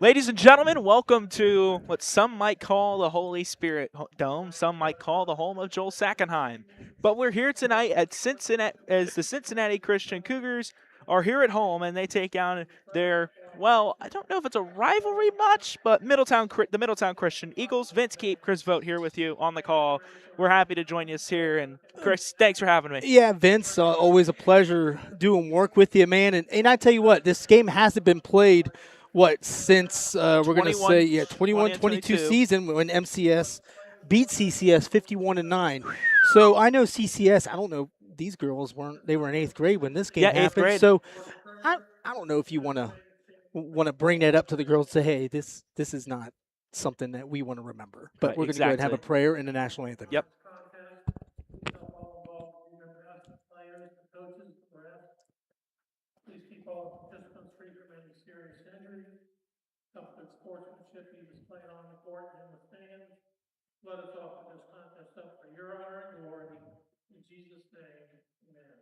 Ladies and gentlemen, welcome to what some might call the Holy Spirit Dome, some might call the home of Joel Sackenheim. But we're here tonight at Cincinnati as the Cincinnati Christian Cougars are here at home and they take on their, well, I don't know if it's a rivalry much, but the Middletown Christian Eagles. Vince Keep, Chris Vogt here with you on the call. We're happy to join us here, and Chris, thanks for having me. Yeah, Vince, always a pleasure doing work with you, man. And I tell you what, this game hasn't been played, since we're going to say, 20 and 22 22. season when MCS beat CCS 51-9. So I know CCS, I don't know, these girls they were in 8th grade when this game Yeah, 8th happened. grade. So I don't know if you want to bring that up to the girls and say, hey, this is not something that we want to remember. But Right, we're going to go ahead and have a exactly. prayer in the national anthem. Yep. Please keep all participants free from any serious injuries. Help with sportsmanship be displayed on the court and in the stands. Let us offer this contest up for your honor and glory. In Jesus' name, amen.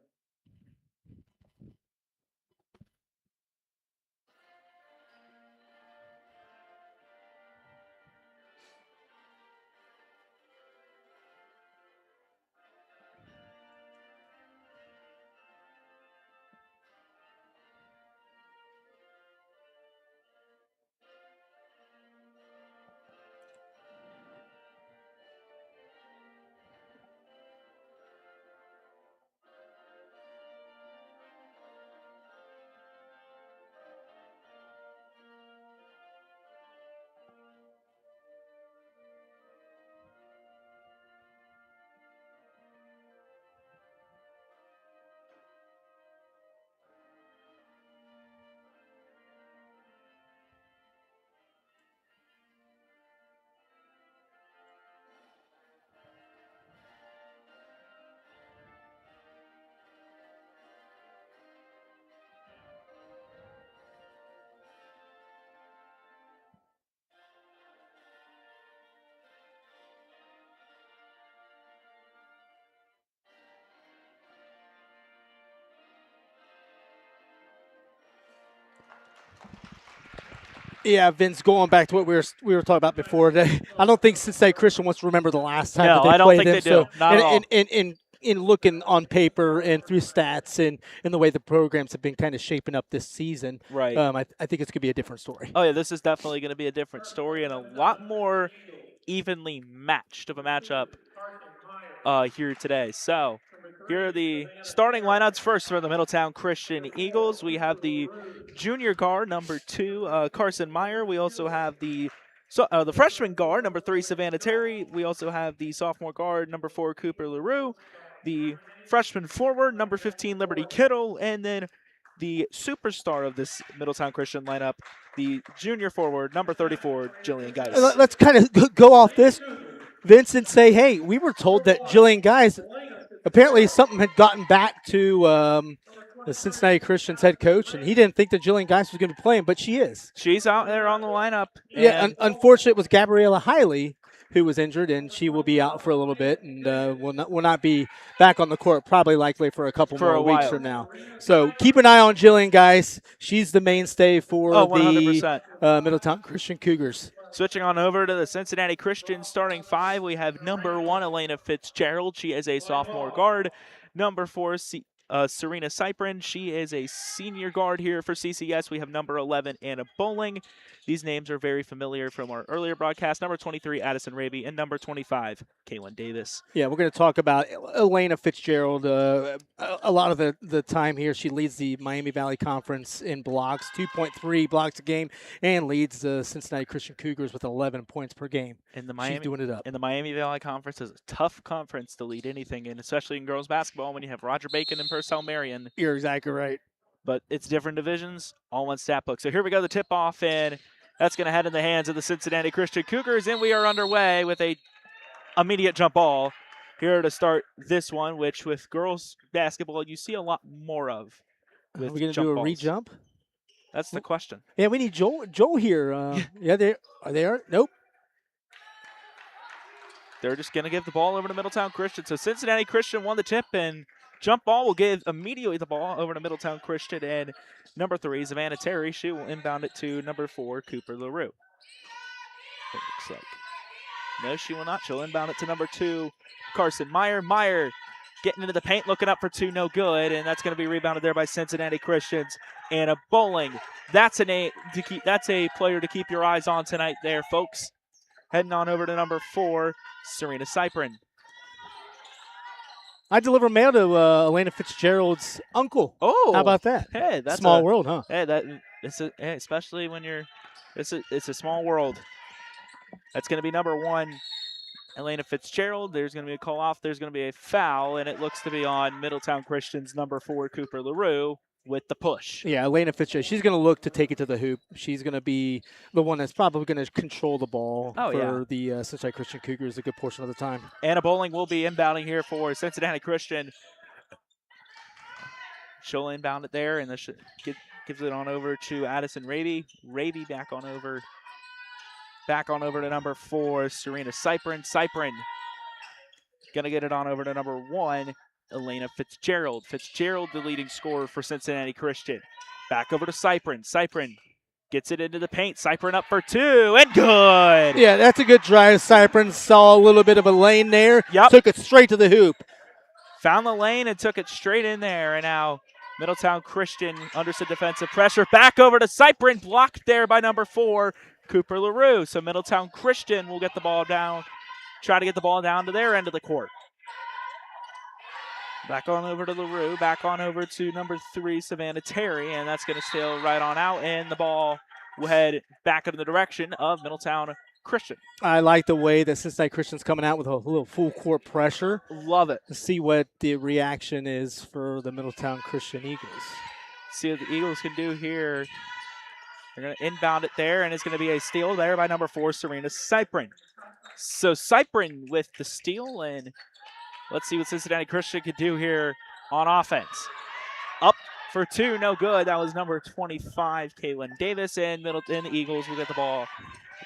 Yeah, Vince, going back to what we were talking about before, I don't think Cincinnati Christian wants to remember the last time No, that they I don't played think them. they do. So, Not at all. in looking on paper and through stats and the way the programs have been kind of shaping up this season, Right. I think it's going to be a different story. Oh, yeah, this is definitely going to be a different story and a lot more evenly matched of a matchup here today. So, here are the starting lineups. First, for the Middletown Christian Eagles, we have the junior guard, number 2, Carson Meyer. We also have the freshman guard, number 3, Savannah Terry. We also have the sophomore guard, number 4, Cooper LaRue. The freshman forward, number 15, Liberty Kittle. And then the superstar of this Middletown Christian lineup, the junior forward, number 34, Jillian Geis. Let's kind of go off this, Vince, and say, hey, we were told that Jillian Guys, apparently something had gotten back to the Cincinnati Christians head coach, and he didn't think that Jillian Geis was going to be playing, but she is. She's out there on the lineup. Yeah, unfortunate was Gabriella Hiley, who was injured, and she will be out for a little bit, and will not be back on the court probably likely for a couple For more a weeks while. from now. So keep an eye on Jillian, guys. She's the mainstay for Oh, the 100%. Middletown Christian Cougars. Switching on over to the Cincinnati Christian starting 5, we have number 1, Elena Fitzgerald. She is a sophomore guard. Number 4, Serena Cyprin. She is a senior guard here for CCS. We have number 11, Anna Bowling. These names are very familiar from our earlier broadcast. Number 23, Addison Raby, and number 25, Kaylin Davis. Yeah, we're going to talk about Elena Fitzgerald. A lot of the time here, she leads the Miami Valley Conference in blocks, 2.3 blocks a game, and leads the Cincinnati Christian Cougars with 11 points per game. And She's doing it up. And the Miami Valley Conference is a tough conference to lead anything in, especially in girls basketball when you have Roger Bacon and Purcell Marion. You're exactly right. But it's different divisions, all one stat book. So here we go, the tip-off, and that's going to head in the hands of the Cincinnati Christian Cougars, and we are underway with a immediate jump ball here to start this one, which with girls basketball you see a lot more of. Are we going to do a re-jump? That's the question. Yeah, we need Joel here. Yeah, they are. Nope. They're just going to give the ball over to Middletown Christian. So Cincinnati Christian won the tip, and Jump ball will give immediately the ball over to Middletown Christian, and number 3, Savannah Terry, she will inbound it to number 4, Cooper LaRue. It looks like. No, she will not. She'll inbound it to number 2, Carson Meyer. Meyer getting into the paint, looking up for 2, no good, and that's going to be rebounded there by Cincinnati Christians. Anna Bowling. That's a player to keep your eyes on tonight there, folks. Heading on over to number 4, Serena Cyprin. I deliver mail to Elena Fitzgerald's uncle. Oh, how about that? Hey, that's small world, huh? Hey, especially when you're, it's a small world. That's going to be number 1, Elena Fitzgerald. There's going to be a call off. There's going to be a foul, and it looks to be on Middletown Christian's number 4, Cooper LaRue, with the push. Yeah, Elena Fitzgerald. She's going to look to take it to the hoop. She's going to be the one that's probably going to control the ball for the Cincinnati Christian Cougars a good portion of the time. Anna Bowling will be inbounding here for Cincinnati Christian. She'll inbound it there, and gives it on over to Addison Raby. Raby back on over to number 4, Serena Cyprin. Cyprin going to get it on over to number 1, Elena Fitzgerald. Fitzgerald, the leading scorer for Cincinnati Christian. Back over to Cyprin. Cyprin gets it into the paint. Cyprin up for 2, and good! Yeah, that's a good drive. Cyprin saw a little bit of a lane there. Yep. Took it straight to the hoop. Found the lane and took it straight in there, and now Middletown Christian under some defensive pressure. Back over to Cyprin, blocked there by number 4, Cooper LaRue. So Middletown Christian will get the ball down, try to get the ball down to their end of the court. Back on over to LaRue, back on over to number 3, Savannah Terry, and that's going to sail right on out, and the ball will head back in the direction of Middletown Christian. I like the way that Cincinnati Christian's coming out with a little full court pressure. Love it. To see what the reaction is for the Middletown Christian Eagles. See what the Eagles can do here. They're going to inbound it there, and it's going to be a steal there by number 4, Serena Cyprin. So Cyprin with the steal, and let's see what Cincinnati Christian can do here on offense. Up for 2, no good. That was number 25, Kaylin Davis, and the Eagles will get the ball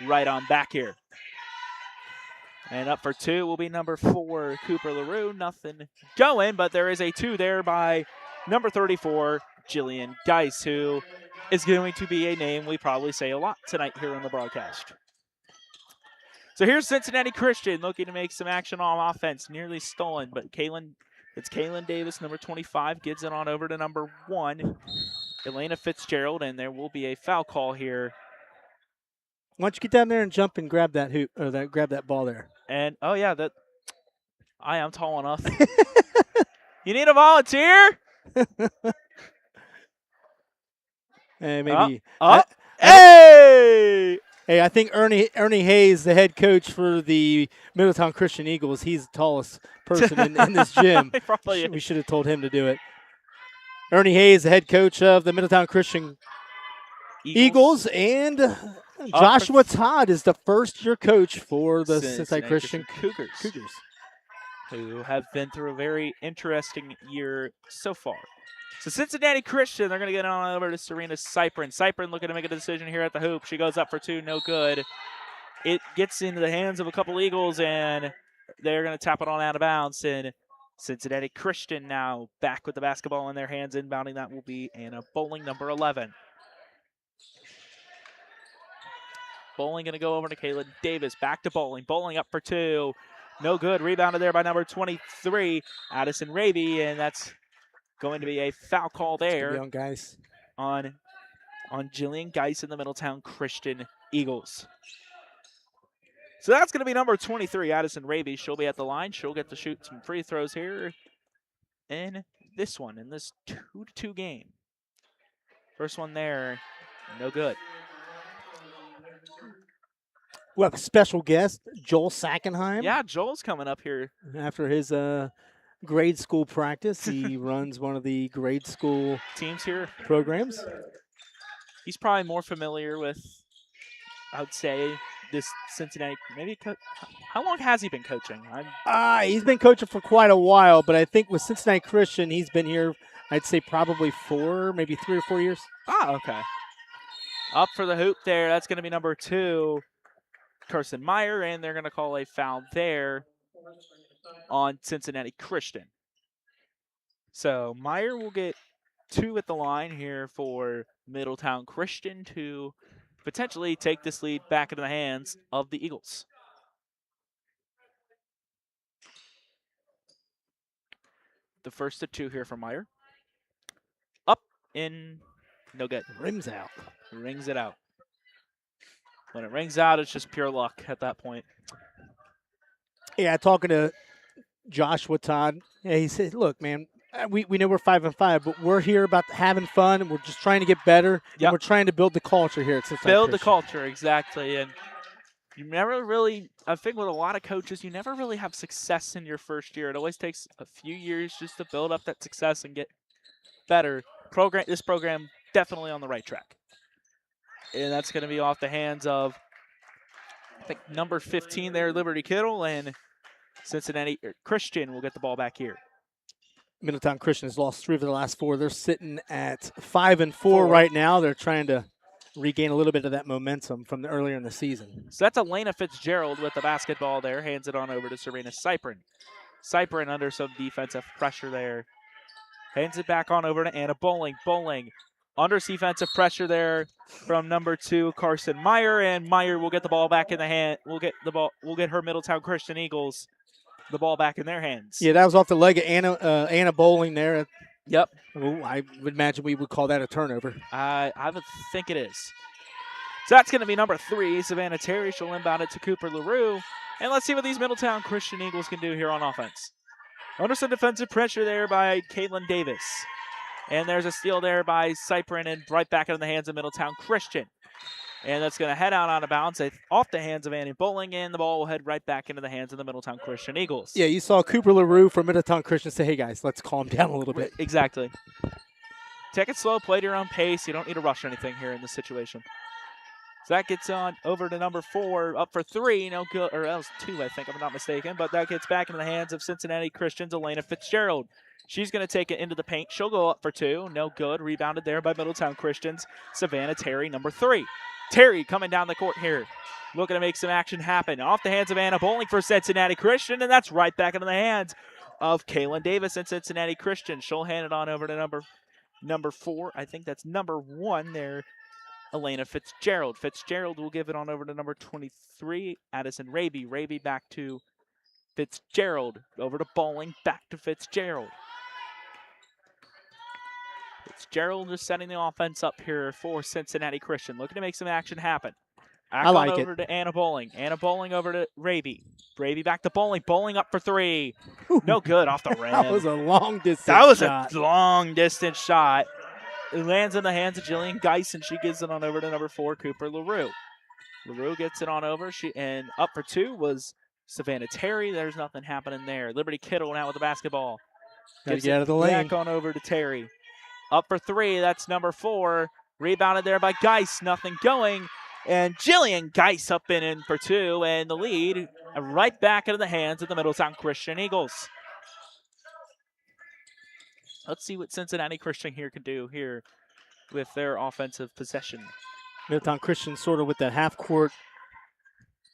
right on back here. And up for 2 will be number 4, Cooper LaRue. Nothing going, but there is a 2 there by number 34, Jillian Geis, who is going to be a name we probably say a lot tonight here on the broadcast. So here's Cincinnati Christian looking to make some action on offense. Nearly stolen, but it's Kaylin Davis, number 25, gives it on over to number 1, Elena Fitzgerald, and there will be a foul call here. Why don't you get down there and jump and grab that hoop or grab that ball there? And oh yeah, I am tall enough. You need a volunteer? Hey, maybe. Hey! Hey, I think Ernie Hayes, the head coach for the Middletown Christian Eagles, he's the tallest person in this gym. We should have told him to do it. Ernie Hayes, the head coach of the Middletown Christian Eagles, and Joshua Todd is the first-year coach for the Cincinnati Christian Cougars, who have been through a very interesting year so far. So Cincinnati Christian, they're going to get on over to Serena Cyprin. Cyprin looking to make a decision here at the hoop. She goes up for 2, no good. It gets into the hands of a couple Eagles, and they're going to tap it on out of bounds. And Cincinnati Christian now back with the basketball in their hands. Inbounding that will be Anna Bowling, number 11. Bowling going to go over to Kaylin Davis. Back to Bowling. Bowling up for 2. No good. Rebounded there by number 23, Addison Raby, and that's going to be a foul call there on Jillian Geis and the Middletown Christian Eagles. So that's going to be number 23, Addison Raby. She'll be at the line. She'll get to shoot some free throws here in this 2-2 game. First one there, no good. We have a special guest, Joel Sackenheim. Yeah, Joel's coming up here. After his grade school practice, he runs one of the grade school teams here programs. He's probably more familiar with, I would say, this Cincinnati. Maybe how long has he been coaching? He's been coaching for quite a while, but I think with Cincinnati Christian, he's been here, I'd say probably 3 or 4 years. Okay. Up for the hoop there. That's going to be number 2, Carson Meyer, and they're going to call a foul there on Cincinnati Christian. So Meyer will get 2 at the line here for Middletown Christian to potentially take this lead back into the hands of the Eagles. The first of 2 here for Meyer. Up in, no good. Rims out. Rings it out. When it rings out, it's just pure luck at that point. Yeah, talking to Joshua Todd, yeah, he said, "Look, man, we know we're 5-5, but we're here about having fun, and we're just trying to get better. Yep. And we're trying to build the culture here at Cincinnati Build the Christian." culture, exactly. And you never really, I think with a lot of coaches, you never really have success in your first year. It always takes a few years just to build up that success and get better. This program definitely on the right track. And that's going to be off the hands of, I think, number 15 there, Liberty Kittle, and Cincinnati Christian will get the ball back here. Middletown Christian has lost 3 of the last 4. They're sitting at 5-4 right now. They're trying to regain a little bit of that momentum from earlier in the season. So that's Elena Fitzgerald with the basketball there. Hands it on over to Serena Cyprin. Cyprin under some defensive pressure there. Hands it back on over to Anna Bowling. Bowling under defensive pressure there from number 2, Carson Meyer. And Meyer will get the ball back in the hand. We'll get her Middletown Christian Eagles the ball back in their hands. Yeah, that was off the leg of Anna Bowling there. Yep. Well, I would imagine we would call that a turnover. I would think it is. So that's going to be number 3, Savannah Terry. She'll inbound it to Cooper LaRue. And let's see what these Middletown Christian Eagles can do here on offense. Under some defensive pressure there by Caitlin Davis. And there's a steal there by Cyprin and right back into the hands of Middletown Christian. And that's going to head out of bounds off the hands of Annie Bowling, and the ball will head right back into the hands of the Middletown Christian Eagles. Yeah, you saw Cooper LaRue from Middletown Christian say, "Hey, guys, let's calm down a little bit." Exactly. Take it slow, play to your own pace. You don't need to rush anything here in this situation. So that gets on over to number 4, up for 3. No good, or that was 2, I think, if I'm not mistaken. But that gets back into the hands of Cincinnati Christian's Elena Fitzgerald. She's going to take it into the paint. She'll go up for 2. No good. Rebounded there by Middletown Christian's Savannah Terry, number 3. Terry coming down the court here, looking to make some action happen. Off the hands of Anna Bowling for Cincinnati Christian, and that's right back into the hands of Kaylin Davis and Cincinnati Christian. She'll hand it on over to number 4. I think that's number 1 there, Elena Fitzgerald. Fitzgerald will give it on over to number 23, Addison Raby. Raby back to Fitzgerald. Over to Bowling, back to Fitzgerald. Fitzgerald just setting the offense up here for Cincinnati Christian, looking to make some action happen. I like it. Over to Anna Bowling. Anna Bowling over to Raby. Raby back to Bowling. Bowling up for 3. No good off the rim. That was a long distance That was shot. a long distance shot. It lands in the hands of Jillian Geis, and she gives it on over to number 4, Cooper LaRue. LaRue gets it on over. And up for 2 was Savannah Terry. There's nothing happening there. Liberty Kittle now with the basketball. Gotta Gives get it out of the lane. back on over to Terry. Up for 3, that's number 4. Rebounded there by Geis, nothing going. And Jillian Geis up and in for 2, and the lead right back into the hands of the Middletown Christian Eagles. Let's see what Cincinnati Christian here can do here with their offensive possession. Middletown Christian sort of with that half-court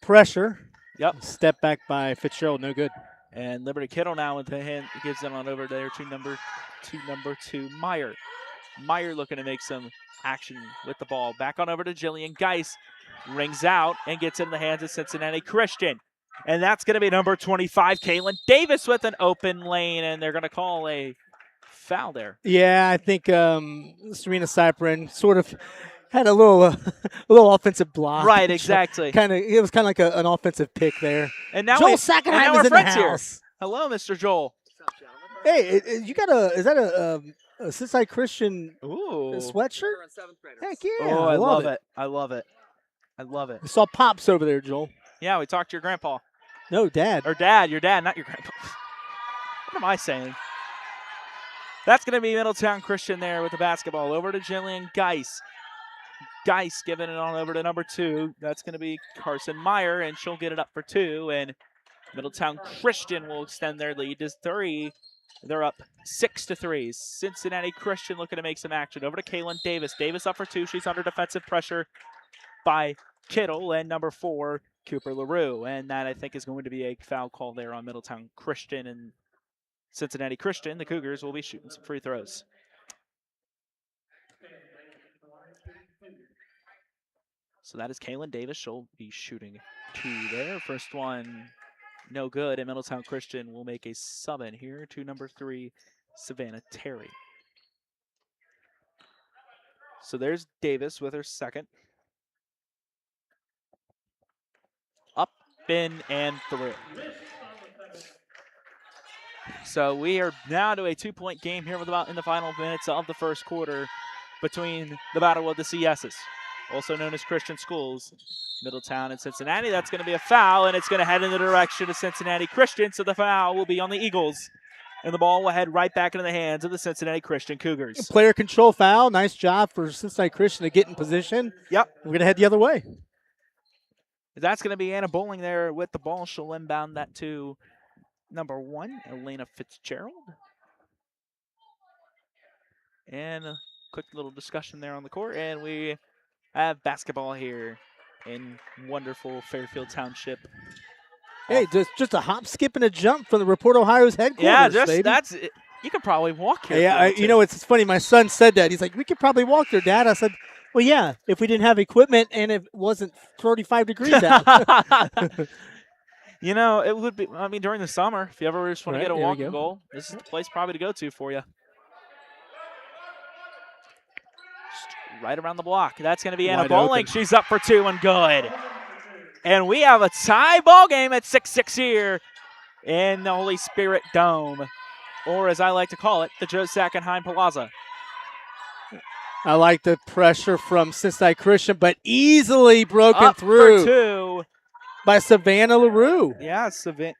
pressure. Yep. Step back by Fitzgerald, no good. And Liberty Kittle now with the hand gives it on over there to number 2, Meyer. Meyer looking to make some action with the ball. Back on over to Jillian Geis. Rings out and gets in the hands of Cincinnati Christian. And that's going to be number 25, Kaylin Davis with an open lane. And they're going to call a foul there. Yeah, I think Serena Cyprin sort of had a little offensive block. Right, exactly. It was kind of like an offensive pick there. And now Joel our Sackenheim is in the friends here. house. Hello, Mr. Joel. Hey, you got is that a Cincinnati Christian Ooh. sweatshirt? Heck yeah. Oh, I love it. I love it. I love it. I saw Pops over there, Joel. Yeah, we talked to your grandpa. No, Dad. Or Dad, your dad, not your grandpa. What am I saying? That's going to be Middletown Christian there with the basketball. Over to Jillian Geis. Geis giving it on over to number 2. That's going to be Carson Meyer, and she'll get it up for 2. And Middletown Christian will extend their lead to 3. They're up 6-3. Cincinnati Christian looking to make some action. Over to Kaylin Davis. Davis up for 2. She's under defensive pressure by Kittle and number 4, Cooper LaRue. And that, I think, is going to be a foul call there on Middletown Christian. And Cincinnati Christian, the Cougars, will be shooting some free throws. So that is Kaylin Davis. She'll be shooting 2 there. First one, no good. And Middletown Christian will make a sub in here to number 3, Savannah Terry. So there's Davis with her second. Up, in, and through. So we are now to a 2-point game here with about in the final minutes of the first quarter between the Battle of the CSs, also known as Christian Schools, Middletown and Cincinnati. That's going to be a foul, and it's going to head in the direction of Cincinnati Christian, so the foul will be on the Eagles. And the ball will head right back into the hands of the Cincinnati Christian Cougars. Player control foul. Nice job for Cincinnati Christian to get in position. Yep. We're going to head the other way. That's going to be Anna Bowling there with the ball. She'll inbound that to number 1, Elena Fitzgerald. And a quick little discussion there on the court. And we have basketball here in wonderful Fairfield Township. Hey, just a hop, skip, and a jump from the Report Ohio's headquarters. Yeah, just baby. that's it. You could probably walk here. Yeah, you know, it's funny. My son said that. He's like, we could probably walk there, Dad. I said, well, yeah, if we didn't have equipment and it wasn't 35 degrees out. You know, it would be, I mean, during the summer, if you ever just want to Right, get a there we walking go. goal, this is the place probably to go to for you. Just right around the block. That's going to be Anna Wide Bowling. open. She's up for 2 and good. And we have a tie ball game at 6-6 here in the Holy Spirit Dome, or as I like to call it, the Joe Sackenheim Plaza. I like the pressure from Cincinnati Christian, but easily broken Up through for 2. by Savannah LaRue. Yeah, Savannah.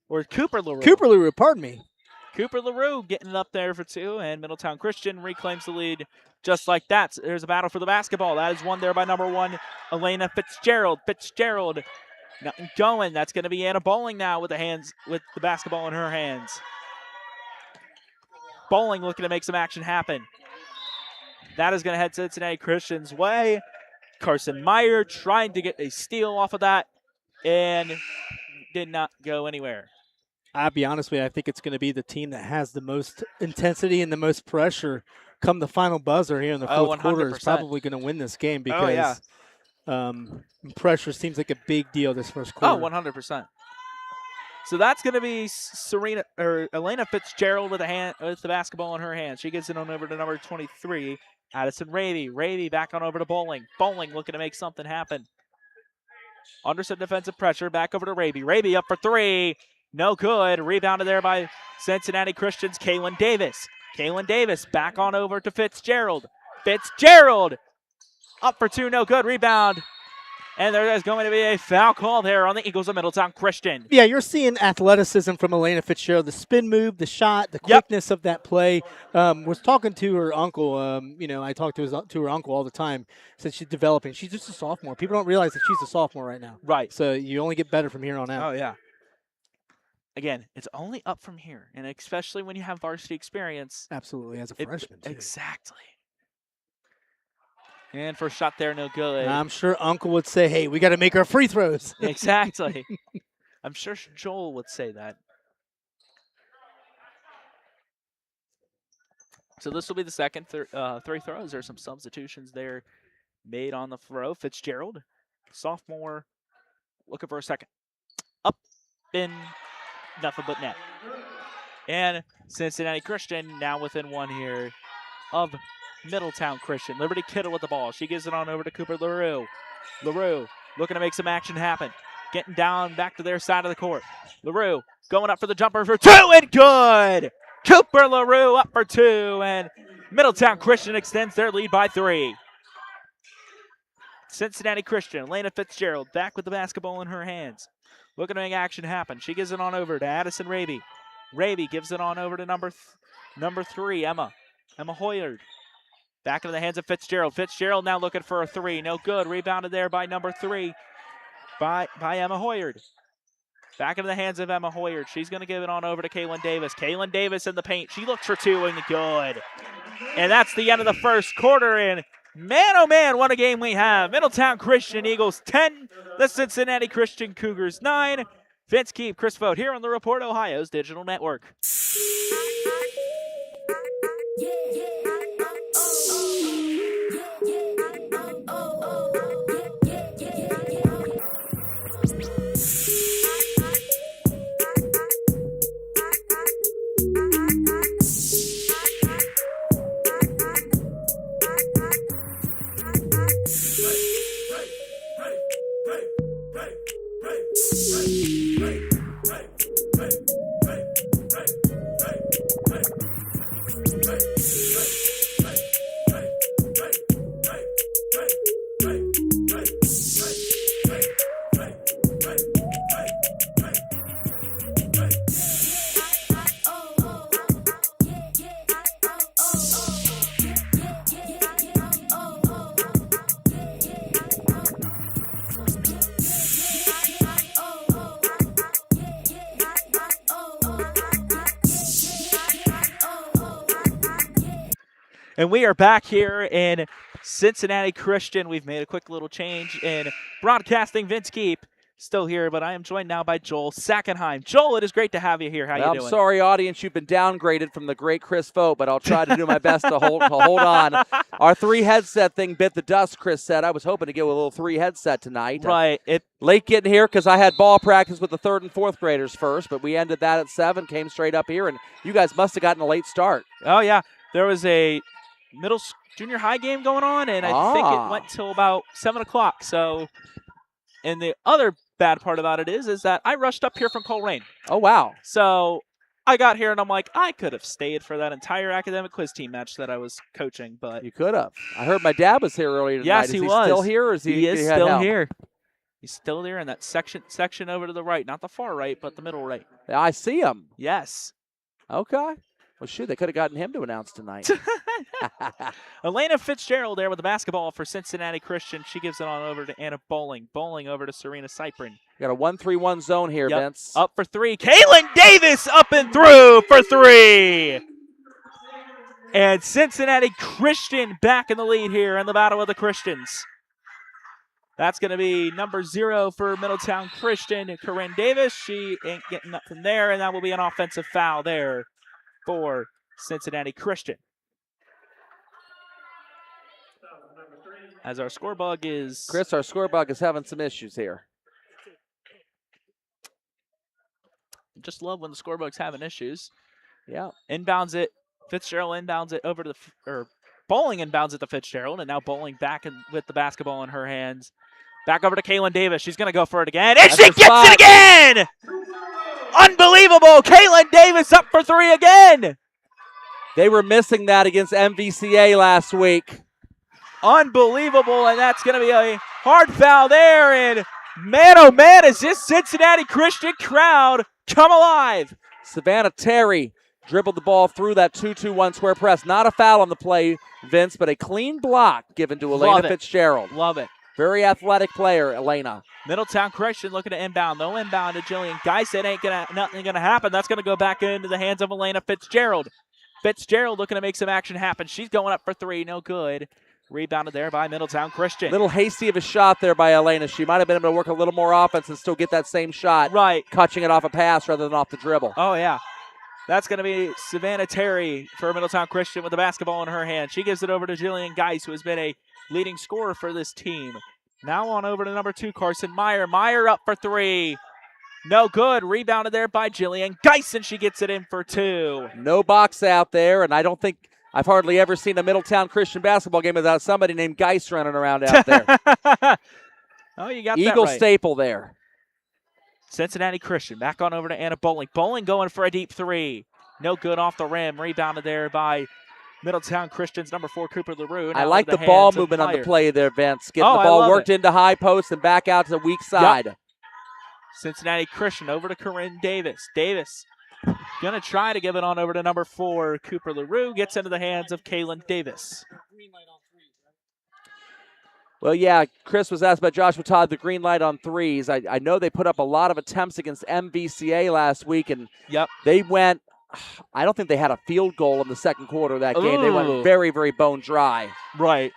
Or Cooper LaRue. Cooper LaRue, pardon me. Cooper LaRue getting it up there for 2, and Middletown Christian reclaims the lead just like that. So there's a battle for the basketball. That is won there by number 1, Elena Fitzgerald. Fitzgerald nothing going. That's going to be Anna Bowling now with the basketball in her hands. Bowling looking to make some action happen. That is going to head Cincinnati Christian's way. Carson Meyer trying to get a steal off of that and did not go anywhere. I'll be honest with you, I think it's going to be the team that has the most intensity and the most pressure come the final buzzer here in the fourth quarter is 100%. probably going to win this game because yeah. Pressure seems like a big deal this first quarter. 100%. So that's going to be Elena Fitzgerald with the basketball in her hand. She gets it on over to number 23, Addison Ravy. Ravy back on over to Bowling. Bowling looking to make something happen. Under some defensive pressure, back over to Ravy. Ravy up for 3. No good. Rebounded there by Cincinnati Christian's Kaylin Davis. Kaylin Davis back on over to Fitzgerald. Fitzgerald up for 2. No good. Rebound. And there is going to be a foul call there on the Eagles of Middletown Christian. Yeah, you're seeing athleticism from Elena Fitzgerald, the spin move, the shot, the quickness of that play. Was talking to her uncle. I talk to her uncle all the time. Said she's developing. She's just a sophomore. People don't realize that she's a sophomore right now. Right. So you only get better from here on out. Oh, yeah. Again, it's only up from here, and especially when you have varsity experience. Absolutely, as a freshman, too. Exactly. And first shot there, no good. I'm sure Uncle would say, hey, we got to make our free throws. Exactly. I'm sure Joel would say that. So this will be the second 3 throws. There's some substitutions there made on the throw. Fitzgerald, sophomore, looking for a second. Up, in, nothing but net. And Cincinnati Christian now within 1 here of Middletown Christian. Liberty Kittle with the ball. She gives it on over to Cooper LaRue. LaRue looking to make some action happen. Getting down back to their side of the court. LaRue going up for the jumper for 2 and good. Cooper LaRue up for 2 and Middletown Christian extends their lead by 3. Cincinnati Christian, Elena Fitzgerald back with the basketball in her hands. Looking to make action happen. She gives it on over to Addison Ravy. Ravy gives it on over to number 3, Emma Hoyard. Back into the hands of Fitzgerald. Fitzgerald now looking for a 3. No good. Rebounded there by number 3 by Emma Hoyard. Back into the hands of Emma Hoyard. She's going to give it on over to Kaylin Davis. Kaylin Davis in the paint. She looks for 2 and good. And that's the end of the first quarter. And man, oh man, what a game we have. Middletown Christian Eagles 10, the Cincinnati Christian Cougars 9. Vince Keep, Chris Vogt here on the Report Ohio's digital network. And we are back here in Cincinnati Christian. We've made a quick little change in broadcasting. Vince Keep still here, but I am joined now by Joel Sackenheim. Joel, it is great to have you here. How you doing? I'm sorry, audience, you've been downgraded from the great Chris Vogt, but I'll try to do my best to hold on. Our 3-headset thing bit the dust, Chris said. I was hoping to get a little 3-headset tonight. Right. Late getting here because I had ball practice with the 3rd and 4th graders first, but we ended that at 7, came straight up here, and you guys must have gotten a late start. Oh, yeah. There was a junior high game going on, and I think it went till about 7 o'clock. So, and the other bad part about it is that I rushed up here from Coleraine. Oh, wow. So I got here, and I'm like, I could have stayed for that entire academic quiz team match that I was coaching, but You could have. I heard my dad was here earlier tonight. Yes, is he he was. still here, or is he is he had still help? here. He's still there in that section over to the right, not the far right, but the middle right. I see him. Yes. Okay. Well, shoot, they could have gotten him to announce tonight. Elena Fitzgerald there with the basketball for Cincinnati Christian. She gives it on over to Anna Bowling. Bowling over to Serena Cyprin. Got a 1-3-1 zone here, Yep. Vince. Up for 3. Kaylin Davis up and through for 3. And Cincinnati Christian back in the lead here in the battle of the Christians. That's going to be number 0 for Middletown Christian, Corinne Davis. She ain't getting nothing there, and that will be an offensive foul there for Cincinnati Christian. As our score bug is... Chris, our score bug is having some issues here. Just love when the score bug's having issues. Yeah. Inbounds it. Fitzgerald inbounds it over to Bowling inbounds it to Fitzgerald, and now Bowling back with the basketball in her hands. Back over to Kaylin Davis. She's going to go for it again, and she gets it again! Unbelievable! Kaylin Davis up for 3 again! They were missing that against MVCA last week. Unbelievable, and that's going to be a hard foul there, and man, oh man, is this Cincinnati Christian crowd come alive! Savannah Terry dribbled the ball through that 2-2-1 square press. Not a foul on the play, Vince, but a clean block given to Elena Fitzgerald. Love it. Very athletic player, Elena. Middletown Christian looking to inbound. No inbound to Jillian Geis. It ain't nothing gonna happen. That's gonna go back into the hands of Elena Fitzgerald. Fitzgerald looking to make some action happen. She's going up for 3, no good. Rebounded there by Middletown Christian. Little hasty of a shot there by Elena. She might have been able to work a little more offense and still get that same shot. Right. Catching it off a pass rather than off the dribble. Oh, yeah. That's going to be Savannah Terry for Middletown Christian with the basketball in her hand. She gives it over to Jillian Geis, who has been a leading scorer for this team. Now on over to number 2, Carson Meyer. Meyer up for 3. No good. Rebounded there by Jillian Geis, and she gets it in for 2. No box out there, and I don't think I've hardly ever seen a Middletown Christian basketball game without somebody named Geis running around out there. Oh, you got Eagle that right. staple there. Cincinnati Christian back on over to Anna Bowling. Bowling going for a deep 3. No good off the rim. Rebounded there by Middletown Christian's number 4, Cooper LaRue. I like the ball movement on the play there, Vince. Getting the ball worked into high post and back out to the weak side. Yep. Cincinnati Christian over to Corinne Davis. Davis going to try to give it on over to number 4, Cooper LaRue. Gets into the hands of Kaylin Davis. Well, yeah, Chris was asked about Joshua Todd, the green light on threes. I know they put up a lot of attempts against MVCA last week, and they went, I don't think they had a field goal in the second quarter of that game. They went very, very bone dry. Right.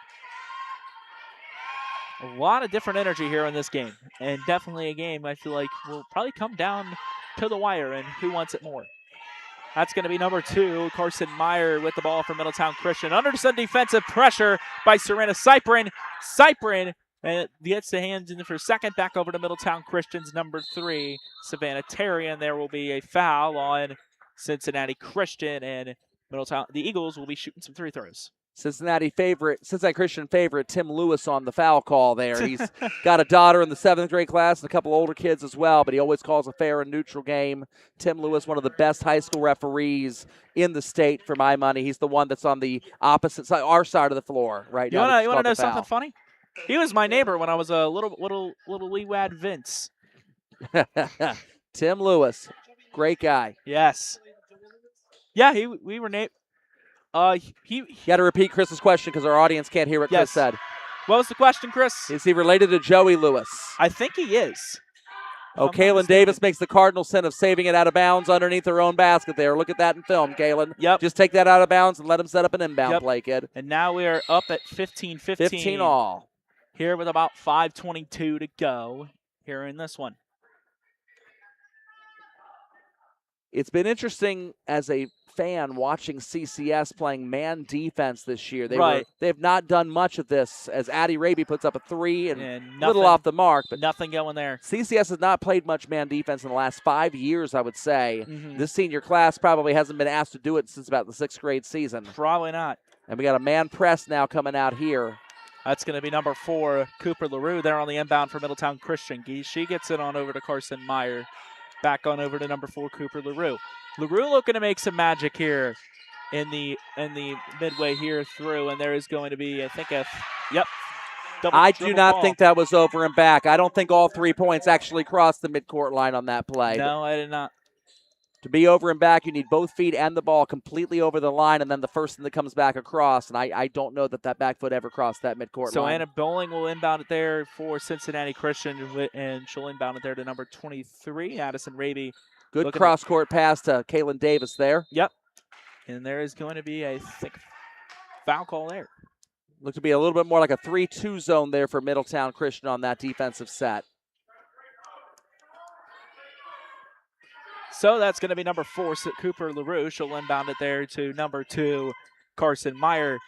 A lot of different energy here in this game, and definitely a game I feel like will probably come down to the wire and who wants it more. That's going to be number 2, Carson Meyer with the ball for Middletown Christian. Under some defensive pressure by Serena Cyprin. Cyprin gets the hands in for second, back over to Middletown Christian's number 3, Savannah Terry, and there will be a foul on Cincinnati Christian, and Middletown. The Eagles will be shooting some free throws. Cincinnati Christian favorite, Tim Lewis on the foul call there. He's got a daughter in the 7th grade class and a couple older kids as well, but he always calls a fair and neutral game. Tim Lewis, one of the best high school referees in the state for my money. He's the one that's on the opposite side, our side of the floor right now. You want to know something funny? He was my neighbor when I was a little wee wad Vince. Tim Lewis, great guy. Yes. Yeah, we were neighbors. You got to repeat Chris's question because our audience can't hear what Chris said. What was the question, Chris? Is he related to Joey Lewis? I think he is. Oh, Kaylin Davis makes the Cardinal sin of saving it out of bounds underneath her own basket there. Look at that in film, Kaylin. Yep. Just take that out of bounds and let him set up an inbound play, kid. And now we are up at 15-15. 15 all. Here with about 5:22 to go here in this one. It's been interesting as a fan watching CCS playing man defense this year. They've not done much of this as Addie Raby puts up a 3 and a little off the mark. But nothing going there. CCS has not played much man defense in the last 5 years, I would say. Mm-hmm. This senior class probably hasn't been asked to do it since about the 6th grade season. Probably not. And we got a man press now coming out here. That's going to be number 4, Cooper LaRue, there on the inbound for Middletown Christian. She gets it on over to Carson Meyer. Back on over to number 4, Cooper LaRue. LaRue looking to make some magic here in the midway here through, and there is going to be, I think, I do not think that was over and back. I don't think all 3 points actually crossed the midcourt line on that play. No, I did not. To be over and back, you need both feet and the ball completely over the line, and then the first thing that comes back across. And I don't know that back foot ever crossed that midcourt line. So Anna Bowling will inbound it there for Cincinnati Christian, and she'll inbound it there to number 23, Addison Raby. Good cross-court pass to Kaylin Davis there. Yep. And there is going to be, I think, foul call there. Looked to be a little bit more like a 3-2 zone there for Middletown Christian on that defensive set. So that's going to be number 4, Cooper LaRue. She'll inbound it there to number 2, Carson Meyer.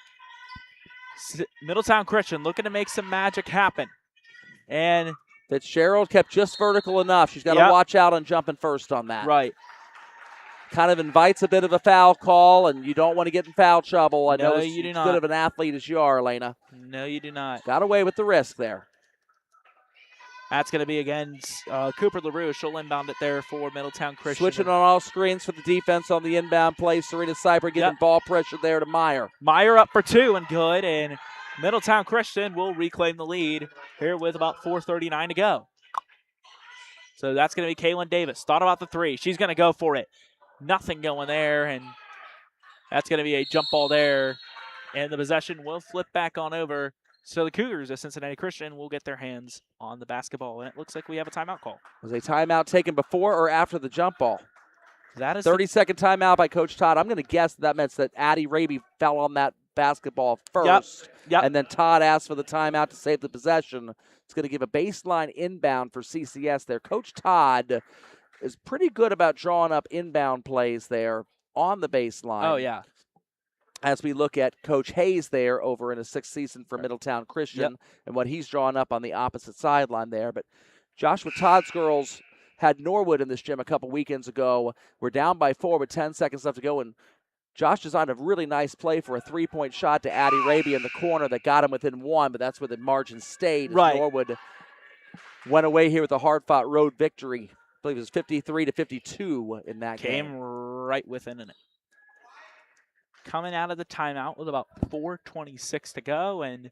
Middletown Christian looking to make some magic happen. And Fitzgerald kept just vertical enough. She's got to watch out on jumping first on that. Right. Kind of invites a bit of a foul call, and you don't want to get in foul trouble. I know you do as not. Good of an athlete as you are, Elena. No, you do not. Got away with the risk there. That's going to be against Cooper LaRue. She'll inbound it there for Middletown Christian. Switching on all screens for the defense on the inbound play. Serena Cypher getting ball pressure there to Meyer. Meyer up for 2 and good, and Middletown Christian will reclaim the lead here with about 4:39 to go. So that's going to be Kaylin Davis. Thought about the 3. She's going to go for it. Nothing going there, and that's going to be a jump ball there. And the possession will flip back on over. So the Cougars of Cincinnati Christian will get their hands on the basketball, and it looks like we have a timeout call. Was a timeout taken before or after the jump ball? That is 30-second timeout by Coach Todd. I'm going to guess that meant that Addie Raby fell on that basketball first, and then Todd asked for the timeout to save the possession. It's going to give a baseline inbound for CCS there. Coach Todd is pretty good about drawing up inbound plays there on the baseline. Oh, yeah. As we look at Coach Hayes there over in his 6th season for Middletown Christian and what he's drawn up on the opposite sideline there. But Joshua Todd's girls had Norwood in this gym a couple weekends ago. We're down by 4 with 10 seconds left to go, and Josh designed a really nice play for a 3-point shot to Addie Raby in the corner that got him within 1, but that's where the margin stayed. Right. Norwood went away here with a hard-fought road victory. I believe it was 53-52 in that game. Came right within it. Coming out of the timeout with about 4:26 to go, and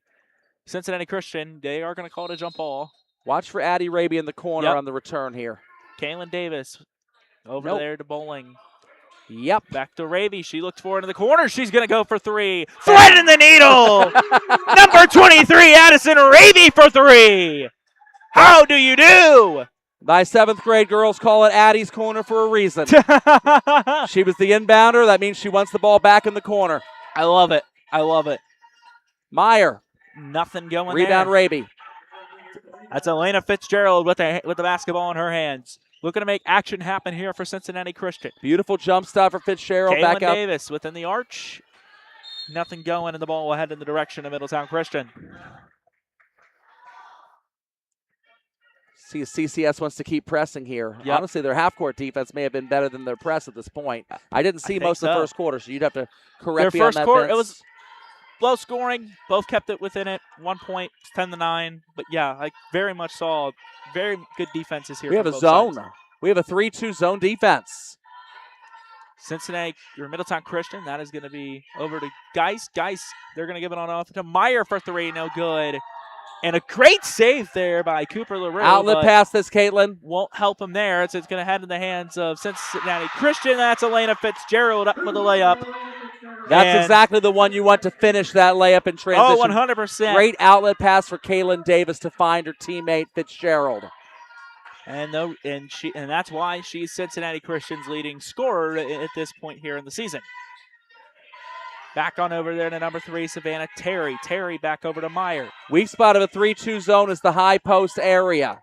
Cincinnati Christian, they are going to call it a jump ball. Watch for Addie Raby in the corner on the return here. Kaylin Davis over there to Bowling. Yep. Back to Raby. She looked for it in the corner. She's going to go for 3. Threading the needle. Number 23, Addison Raby for 3. How do you do? My 7th grade girls call it Addie's corner for a reason. She was the inbounder. That means she wants the ball back in the corner. I love it. I love it. Meyer. Nothing going Rebound there. Raby. That's Elena Fitzgerald with the basketball in her hands. Looking to make action happen here for Cincinnati Christian. Beautiful jump stop for Fitzgerald. Kaylin Back out. Davis within the arch. Nothing going, and the ball will head in the direction of Middletown Christian. See, CCS wants to keep pressing here. Yep. Honestly, their half-court defense may have been better than their press at this point. I didn't see think most of the so. first quarter, so you'd have to correct Their me on first that, quarter, it Vince. was low scoring. Both kept it within it. 1 point, 10-9. But yeah, I very much saw very good defenses here. We have from a both zone. sides. We have a 3-2 zone defense. Cincinnati or Middletown Christian. That is going to be over to Geis. Geis, they're going to give it on off to Meyer for three. No good. And a great save there by Cooper LaRue. Outlet pass this, Caitlin. Won't help him there. It's going to head in the hands of Cincinnati Christian. That's Elena Fitzgerald up with the layup. That's And- exactly the one you want to finish that layup in transition. Oh, 100%. Great outlet pass for Kaylin Davis to find her teammate Fitzgerald. And that's why she's Cincinnati Christian's leading scorer at this point here in the season. Back on over there to number 3, Savannah Terry. Terry back over to Meyer. Weak spot of a 3-2 zone is the high post area.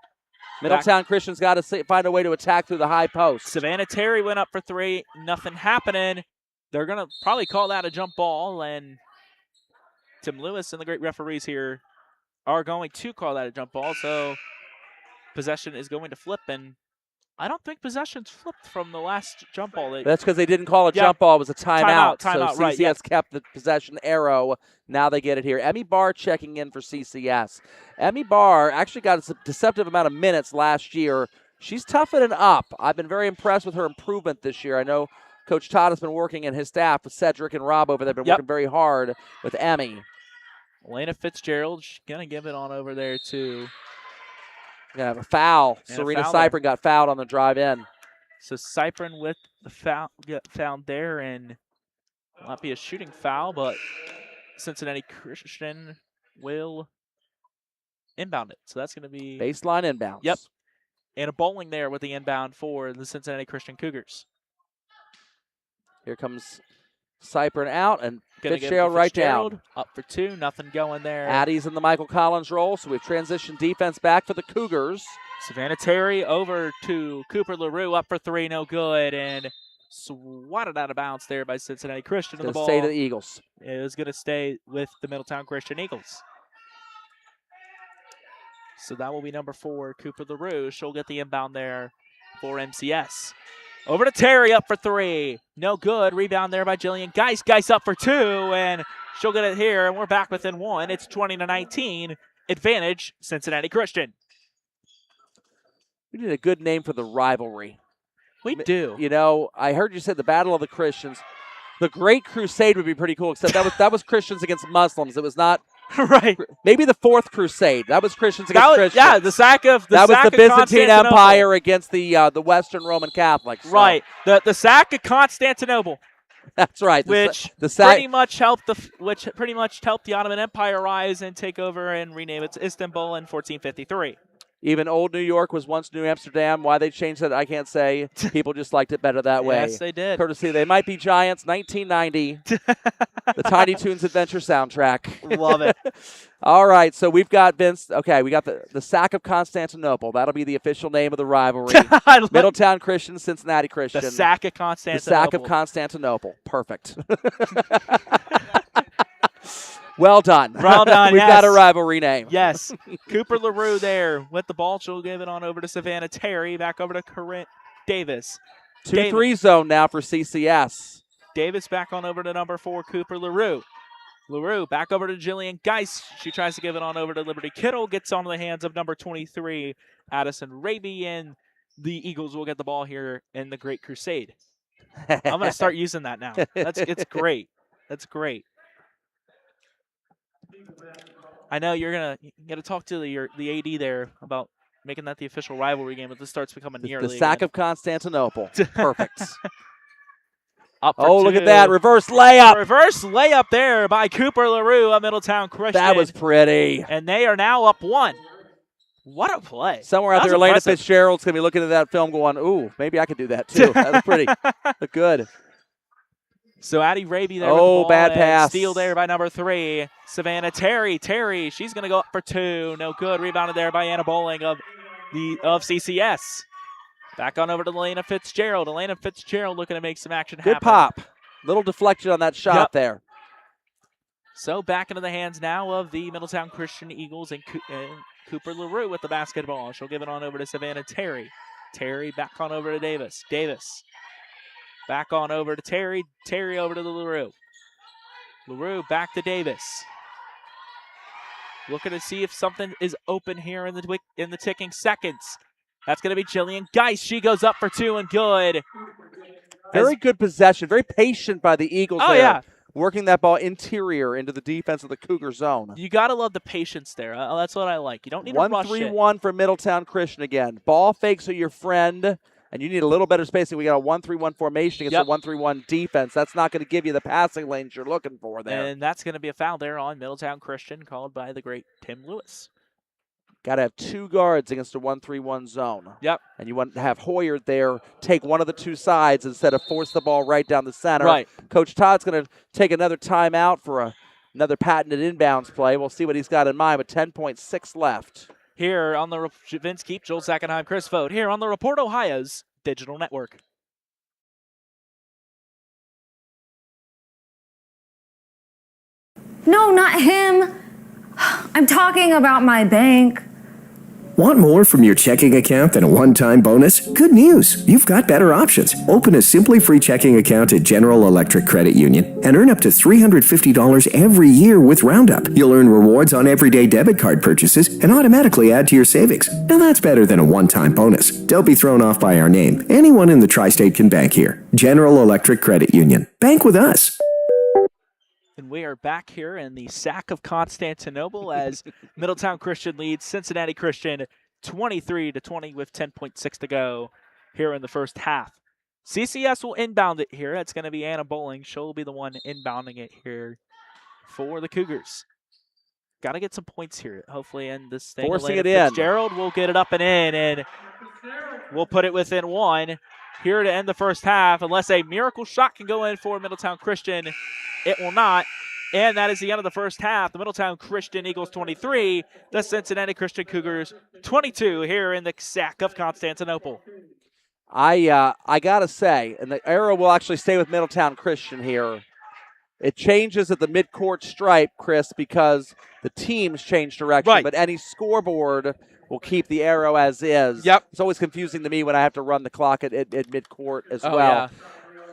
Middletown Christian's got to find a way to attack through the high post. Savannah Terry went up for 3. Nothing happening. They're going to probably call that a jump ball, and Tim Lewis and the great referees here are going to call that a jump ball, so possession is going to flip, and I don't think possession's flipped from the last jump ball. That's because they didn't call a Yeah. jump ball. It was a timeout. Timeout, so right, CCS yeah. kept the possession arrow. Now they get it here. Emmy Barr checking in for CCS. Emmy Barr actually got a deceptive amount of minutes last year. She's toughening up. I've been very impressed with her improvement this year. I know Coach Todd has been working and his staff with Cedric and Rob over there. Been working very hard with Emmy. Elena Fitzgerald going to give it on over there to... Gonna have a foul. And a Serena foul there. Cypern got fouled on the drive in. So Cypern with the foul, get found there, and will not be a shooting foul, but Cincinnati Christian will inbound it. So that's going to be Baseline inbounds. Yep. And a bowling there with the inbound for the Cincinnati Christian Cougars. Here comes Cypern out and Gonna give it to Fitzgerald right Fitzgerald. down. Up for 2, nothing going there. Addie's in the Michael Collins role, so we've transitioned defense back for the Cougars. Savannah Terry over to Cooper LaRue, up for 3, no good, and swatted out of bounds there by Cincinnati Christian. And Gonna the ball stay to the Eagles. is going to stay with the Middletown Christian Eagles. So that will be number 4, Cooper LaRue. She'll get the inbound there for MCS. Over to Terry, up for 3. No good. Rebound there by Jillian Geis. Geis up for 2, and she'll get it here, and we're back within 1. It's 20-19. Advantage, Cincinnati Christian. We need a good name for the rivalry. We do. You know, I heard you say the Battle of the Christians. The Great Crusade would be pretty cool, except that was Christians against Muslims. It was not Right. maybe the Fourth Crusade. That was Christians against Christians. Yeah, the sack of that was the Byzantine Constantinople. Empire against the Western Roman Catholics. So, Right. The sack of Constantinople, that's right. which the sack. pretty much helped the Ottoman Empire rise and take over and rename it to Istanbul in 1453. Even old New York was once New Amsterdam. Why they changed that, I can't say. People just liked it better that way. Yes, they did. Courtesy, They Might Be Giants, 1990. The Tiny Toons Adventure soundtrack. Love it. All right, so we've got Vince. Okay, we got the sack of Constantinople. That'll be the official name of the rivalry. I love Middletown Christian, Cincinnati Christian. the sack of The Constantinople. sack of Constantinople. Perfect. Well done. Well done, We've got a yes. rivalry name. Yes. Cooper LaRue there with the ball. She'll give it on over to Savannah Terry. Back over to Corinne Davis. 2-3 zone now for CCS. Davis back on over to number 4, Cooper LaRue. LaRue back over to Jillian Geis. She tries to give it on over to Liberty Kittle. Gets onto the hands of number 23, Addison Raby, and the Eagles will get the ball here in the Great Crusade. I'm going to start using that now. It's great. That's great. I know you're gonna talk to the AD there about making that the official rivalry game, but this starts becoming nearly The sack of Constantinople. Perfect. up for Oh, look 2. at that. Reverse layup. Reverse layup there by Cooper LaRue of Middletown Christian. That was pretty. And they are now up 1. What a play. Somewhere out That was there, Elena impressive. Fitzgerald's going to be looking at that film going, ooh, maybe I could do that too. That was pretty good. So Addie Raby there. Oh, with the ball, bad and pass. steal there by number 3, Savannah Terry. Terry, she's going to go up for 2. No good. Rebounded there by Anna Bowling of CCS. Back on over to Elena Fitzgerald. Elena Fitzgerald looking to make some action happen. Good pop. Little deflection on that shot there. So back into the hands now of the Middletown Christian Eagles and Cooper LaRue with the basketball. She'll give it on over to Savannah Terry. Terry back on over to Davis. Davis back on over to Terry. Terry over to the LaRue. LaRue back to Davis. Looking to see if something is open here in the ticking seconds. That's going to be Jillian Geis. She goes up for 2 and good. Very good possession. Very patient by the Eagles there. Yeah. Working that ball interior into the defense of the Cougar zone. You got to love the patience there. That's what I like. You don't need to rush it. 1-3-1 for Middletown Christian again. Ball fakes are your friend, and you need a little better spacing. We got a 1-3-1 formation against a 1-3-1 defense. That's not going to give you the passing lanes you're looking for there. And that's going to be a foul there on Middletown Christian called by the great Tim Lewis. Got to have 2 guards against a 1-3-1 zone. Yep. And you want to have Hoyer there take one of the 2 sides instead of force the ball right down the center. Right. Coach Todd's going to take another timeout for another patented inbounds play. We'll see what he's got in mind, but 10.6 left. Here on the Vince Keep, Joel Sackenheim, Chris Vogt. Here on the Report Ohio's Digital Network. No, not him. I'm talking about my bank. Want more from your checking account than a one-time bonus? Good news! You've got better options. Open a Simply Free checking account at General Electric Credit Union and earn up to $350 every year with Roundup. You'll earn rewards on everyday debit card purchases and automatically add to your savings. Now that's better than a one-time bonus. Don't be thrown off by our name. Anyone in the tri-state can bank here. General Electric Credit Union. Bank with us. And we are back here in the sack of Constantinople as Middletown Christian leads Cincinnati Christian 23-20 with 10.6 to go here in the first half. CCS will inbound it here. It's going to be Anna Bowling. She'll be the one inbounding it here for the Cougars. Got to get some points here, hopefully, in this thing. Forcing it in. Fitzgerald will get it up and in, and we'll put it within 1 here to end the first half. Unless a miracle shot can go in for Middletown Christian, it will not. And that is the end of the first half. The Middletown Christian Eagles 23, the Cincinnati Christian Cougars 22 here in the sack of Constantinople. I got to say, and the arrow will actually stay with Middletown Christian here. It changes at the midcourt stripe, Chris, because the teams change direction. Right. But any scoreboard will keep the arrow as is. Yep. It's always confusing to me when I have to run the clock at midcourt as well. Yeah.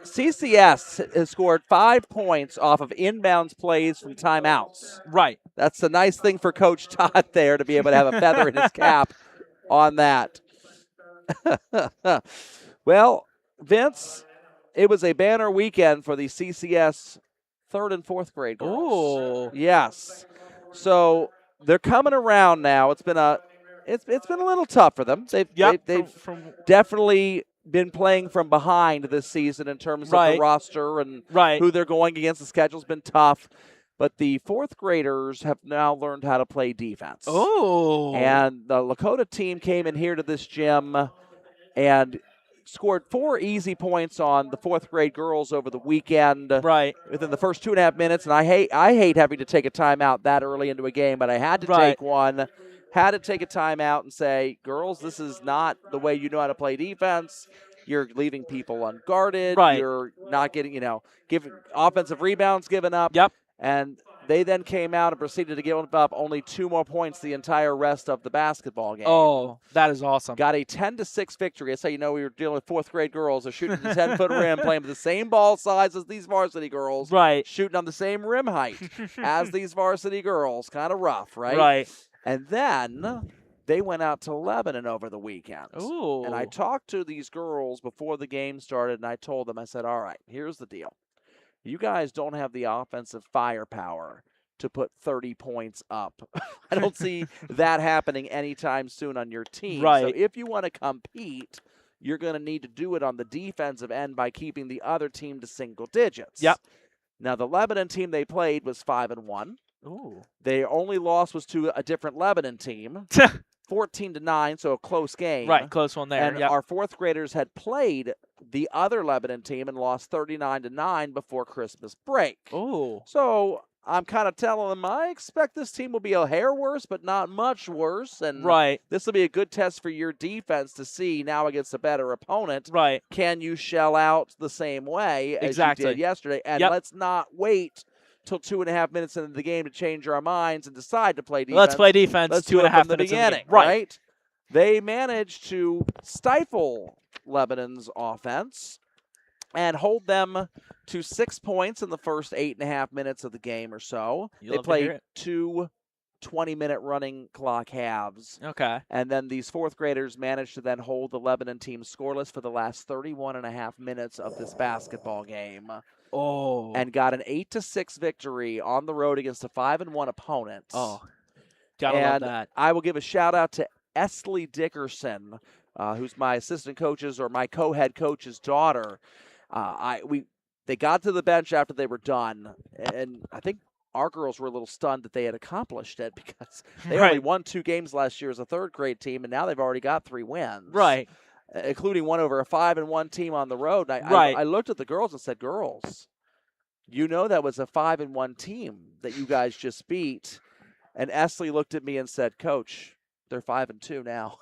CCS has scored 5 points off of inbounds plays from timeouts. Right. That's a nice thing for Coach Todd there to be able to have a feather in his cap on that. Well, Vince, it was a banner weekend for the CCS 3rd and 4th grade girls. Ooh. Yes. So they're coming around now. It's been a little tough for them. They've definitely been playing from behind this season in terms of the roster and who they're going against. The schedule's been tough. But the 4th graders have now learned how to play defense. Oh. And the Lakota team came in here to this gym and scored 4 easy points on the 4th grade girls over the weekend. Right. Within the first 2.5 minutes. And I hate having to take a timeout that early into a game, but I had to take one. Had to take a timeout and say, girls, this is not the way you know how to play defense. You're leaving people unguarded. Right. You're not getting, giving offensive rebounds given up. Yep. And they then came out and proceeded to give up only 2 more points the entire rest of the basketball game. Oh, that is awesome. Got a 10-6 victory. That's how you know we were dealing with 4th grade girls. They're shooting the 10-foot rim, playing with the same ball size as these varsity girls. Right. Shooting on the same rim height as these varsity girls. Kind of rough, right? Right. And then they went out to Lebanon over the weekend. Ooh. And I talked to these girls before the game started, and I told them, I said, all right, here's the deal. You guys don't have the offensive firepower to put 30 points up. I don't see that happening anytime soon on your team. Right. So if you want to compete, you're going to need to do it on the defensive end by keeping the other team to single digits. Yep. Now, the Lebanon team they played was 5-1. Ooh. Their only loss was to a different Lebanon team. 14-9, so a close game. Right, close one there. And Yep. our fourth graders had played the other Lebanon team and lost 39-9 before Christmas break. Oh, So I'm kind of telling them I expect this team will be a hair worse, but not much worse. And right, this will be a good test for your defense to see now against a better opponent. right. Can you shell out the same way as Exactly. you did yesterday? And Yep. let's not wait till 2.5 minutes into the game to change our minds and decide to play defense. Let's play defense. Let's 2.5 do it from the minutes in the beginning, game. Right. right? They managed to stifle Lebanon's offense and hold them to 6 points in the first 8.5 minutes of the game or so. You They love to hear played it. 2 20-minute running clock halves. Okay. And then these fourth graders managed to then hold the Lebanon team scoreless for the last 31.5 minutes of this basketball game. Oh. And got an 8-6 victory on the road against a 5-1 opponent. Oh. Gotta love And that. I will give a shout out to Esley Dickerson, who's my assistant coach's or my co-head coach's daughter. They got to the bench after they were done, and I think our girls were a little stunned that they had accomplished it because they only Right. won 2 games last year as a third grade team, and now they've already got 3 wins. Right. Including one over a 5-1 team on the road. And Right. I looked at the girls and said, girls, you know that was a 5-1 team that you guys just beat. And Esley looked at me and said, Coach, they're 5-2 now.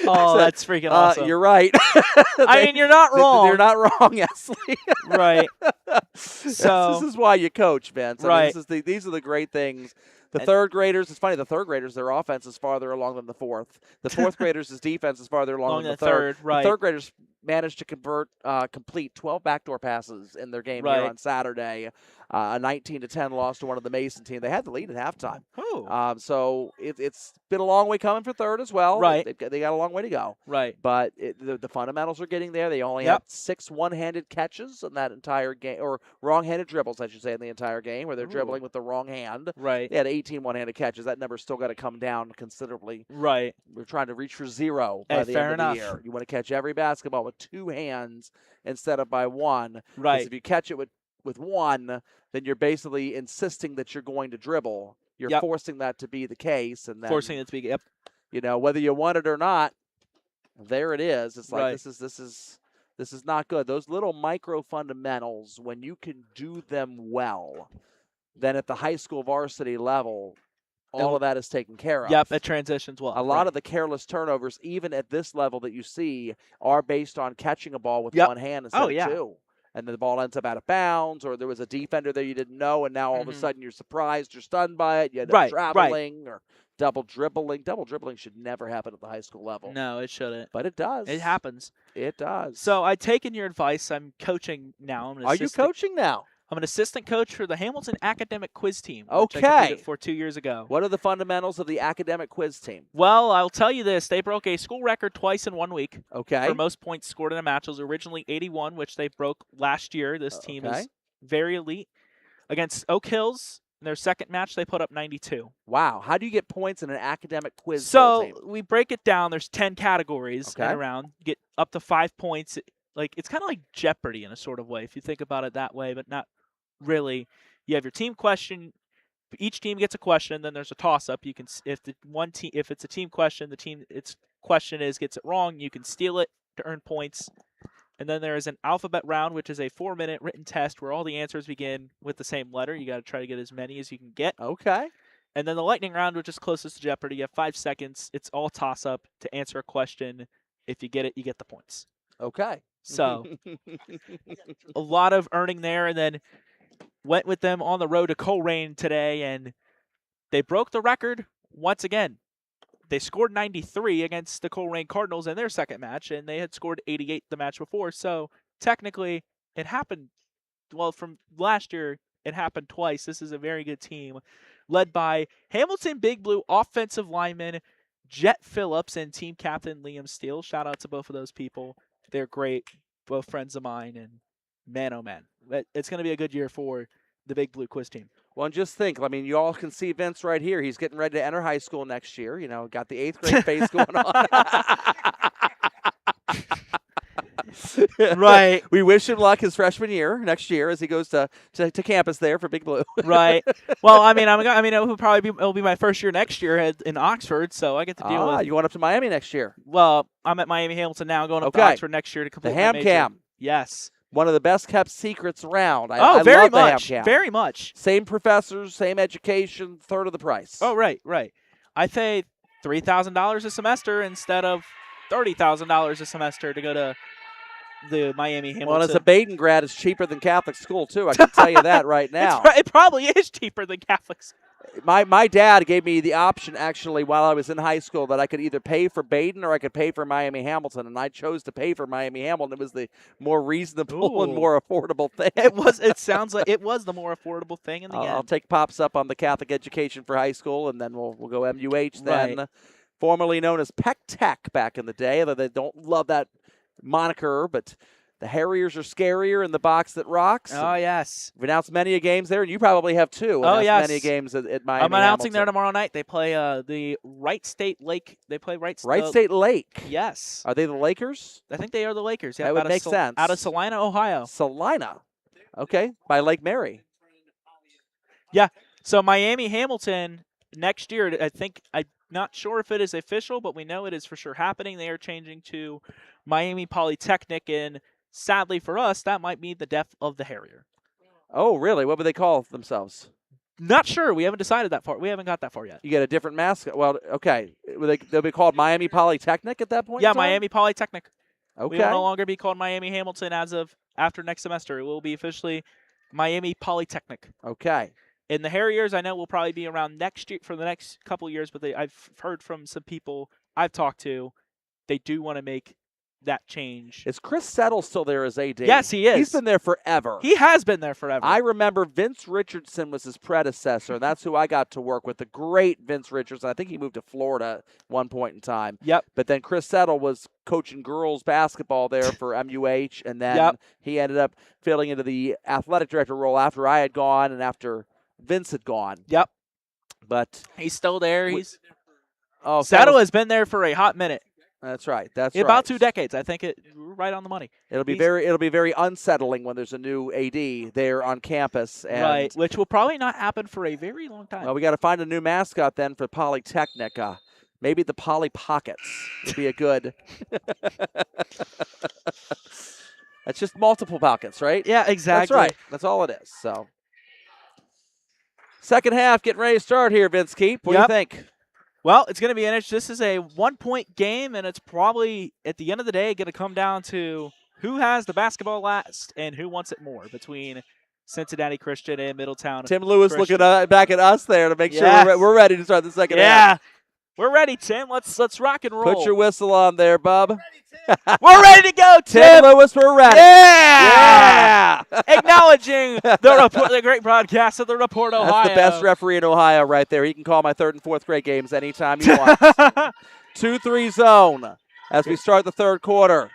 Oh, that's freaking awesome. You're right. I mean, you're not wrong. You're not wrong, Esley. Right. So this is why you coach, Vince. I mean, Right. these are the great things. The And- third graders, it's funny, the third graders, their offense is farther along than the fourth. The fourth graders' defense is farther along along than the the third. right. The third graders managed to complete 12 backdoor passes in their game here Right. on Saturday. A 19-10 loss to one of the Mason team. They had the lead at halftime. Oh. So it's been a long way coming for third as well. Right. They got a long way to go. Right. But the fundamentals are getting there. They only Yep. had 6 one-handed catches in that entire game, or wrong-handed dribbles, I should say, in the entire game, where they're Ooh. dribbling with the wrong hand. Right. They had 18 one-handed catches. That number's still got to come down considerably. Right. We're trying to reach for 0 by Hey, the fair end of the enough. year. You want to catch every basketball with 2 hands instead of by 1. 'Cause Right. if you catch it with 1, then you're basically insisting that you're going to dribble. You're Yep. forcing that to be the case, and then Forcing it to be. Yep. whether you want it or not, there it is. It's like Right. this is not good. Those little micro fundamentals, when you can do them well, then at the high school varsity level, all of that is taken care of. Yep. It transitions well. A lot right. of the careless turnovers, even at this level that you see, are based on catching a ball with Yep. one hand instead Oh, of yeah. 2. And then the ball ends up out of bounds, or there was a defender there you didn't know, and now all of a Mhm. sudden you're surprised, you're stunned by it, you end up Right, right. traveling, or double dribbling. Double dribbling should never happen at the high school level. No, it shouldn't. But it does. It happens. It does. So I've taken your advice. I'm coaching now. I'm an Are you assistant- coaching now? I'm an assistant coach for the Hamilton Academic Quiz Team. Which I Okay. competed for 2 years ago. What are the fundamentals of the academic quiz team? Well, I'll tell you this. They broke a school record twice in 1 week Okay. for most points scored in a match. It was originally 81, which they broke last year. This team Okay. is very elite. Against Oak Hills, in their second match, they put up 92. Wow. How do you get points in an academic quiz So team? we break it down. There's 10 categories Okay. in a round. You get up to 5 points. Like it's kind of like Jeopardy in a sort of way, if you think about it that way, but not really. You have your team question. Each team gets a question, then there's a toss-up. You can, if it's a team question, the team its question gets it wrong. You can steal it to earn points. And then there is an alphabet round, which is a 4-minute written test where all the answers begin with the same letter. You got to try to get as many as you can get. Okay. And then the lightning round, which is closest to Jeopardy. You have 5 seconds. It's all toss-up to answer a question. If you get it, you get the points. Okay. So a lot of earning there, and then went with them on the road to Coleraine today, and they broke the record once again. They scored 93 against the Coleraine Cardinals in their second match, and they had scored 88 the match before. So technically, it happened. Well, from last year, it happened twice. This is a very good team, led by Hamilton Big Blue offensive lineman Jet Phillips and team captain Liam Steele. Shout out to both of those people. They're great, both friends of mine, and man, oh man, it's going to be a good year for the Big Blue Quiz team. Well, and just think, I mean, you all can see Vince right here. He's getting ready to enter high school next year. Got the 8th grade face going on. Right. We wish him luck his freshman year, next year, as he goes to campus there for Big Blue. Right. Well, I mean, it'll be my first year next year in Oxford, so I get to deal with. You going up to Miami next year? Well, I'm at Miami Hamilton now, going up to Oxford next year to complete the my Ham major. Cam. Yes. One of the best kept secrets around. I very love the much. Ham Cam. Very much. Same professors, same education, third of the price. Oh, right. I pay $3,000 a semester instead of $30,000 a semester to go to the Miami Hamilton. Well, as a Baden grad, it's cheaper than Catholic school, too. I can tell you that right now. It probably is cheaper than Catholics. My dad gave me the option, actually, while I was in high school, that I could either pay for Baden or I could pay for Miami Hamilton, and I chose to pay for Miami Hamilton. It was the more reasonable and more affordable thing. It sounds like it was the more affordable thing in the end. I'll take Pops up on the Catholic education for high school, and then we'll go MUH then. Right. Formerly known as Peck Tech back in the day, although they don't love that moniker, but the Harriers are scarier in the box that rocks. Oh, yes. We've announced many a games there, and you probably have too. Oh, yes. Many games at Miami I'm announcing Hamilton. there tomorrow night. They play the Wright State Lake. They play Wright State Lake. Yes. Are they the Lakers? I think they are the Lakers. Yeah, that would make sense. Out of Salina, Ohio. Salina. Okay, by Lake Mary. Yeah. So Miami Hamilton next year, I'm not sure if it is official, but we know it is for sure happening. They are changing to Miami Polytechnic, and sadly for us, that might be the death of the Harrier. Oh, really? What would they call themselves? Not sure. We haven't decided that far. We haven't got that far yet. You get a different mascot. Well, okay. They'll be called Miami Polytechnic at that point? Yeah, Miami Polytechnic. Okay. We will no longer be called Miami Hamilton as of after next semester. It will be officially Miami Polytechnic. Okay. And the Harriers, I know, will probably be around next year for the next couple of years, but I've heard from some people I've talked to, they do want to make that change. Is Chris Settle still there as AD? Yes, he is. He's been there forever. He has been there forever. I remember Vince Richardson was his predecessor, and that's who I got to work with, the great Vince Richardson. I think he moved to Florida at one point in time. Yep. But then Chris Settle was coaching girls basketball there for MUH, and then he ended up filling into the athletic director role after I had gone and after Vince had gone. Yep. But he's still there. Settle Settle has been there for a hot minute. That's right. That's about 2 decades. I think right on the money. It'll be very unsettling when there's a new AD there on campus. And right, which will probably not happen for a very long time. Well, we got to find a new mascot then for Polytechnic. Maybe the Polly Pockets would be a good. That's just multiple pockets, right? Yeah, exactly. That's right. That's all it is. So, second half getting ready to start here, Vince Keep. What do you think? Well, it's going to be interesting. This is a 1-point game, and it's probably, at the end of the day, going to come down to who has the basketball last and who wants it more between Cincinnati Christian and Middletown Tim Lewis Christian. looking back at us there to make sure we're ready to start the second half. Yeah, we're ready, Tim. Let's rock and roll. Put your whistle on there, bub. We're ready to go, Tim. Tim Lewis, we're ready. Yeah! Acknowledging the great broadcast of the Report Ohio. That's the best referee in Ohio right there. He can call my 3rd and 4th grade games anytime he wants. 2-3 zone as we start the third quarter.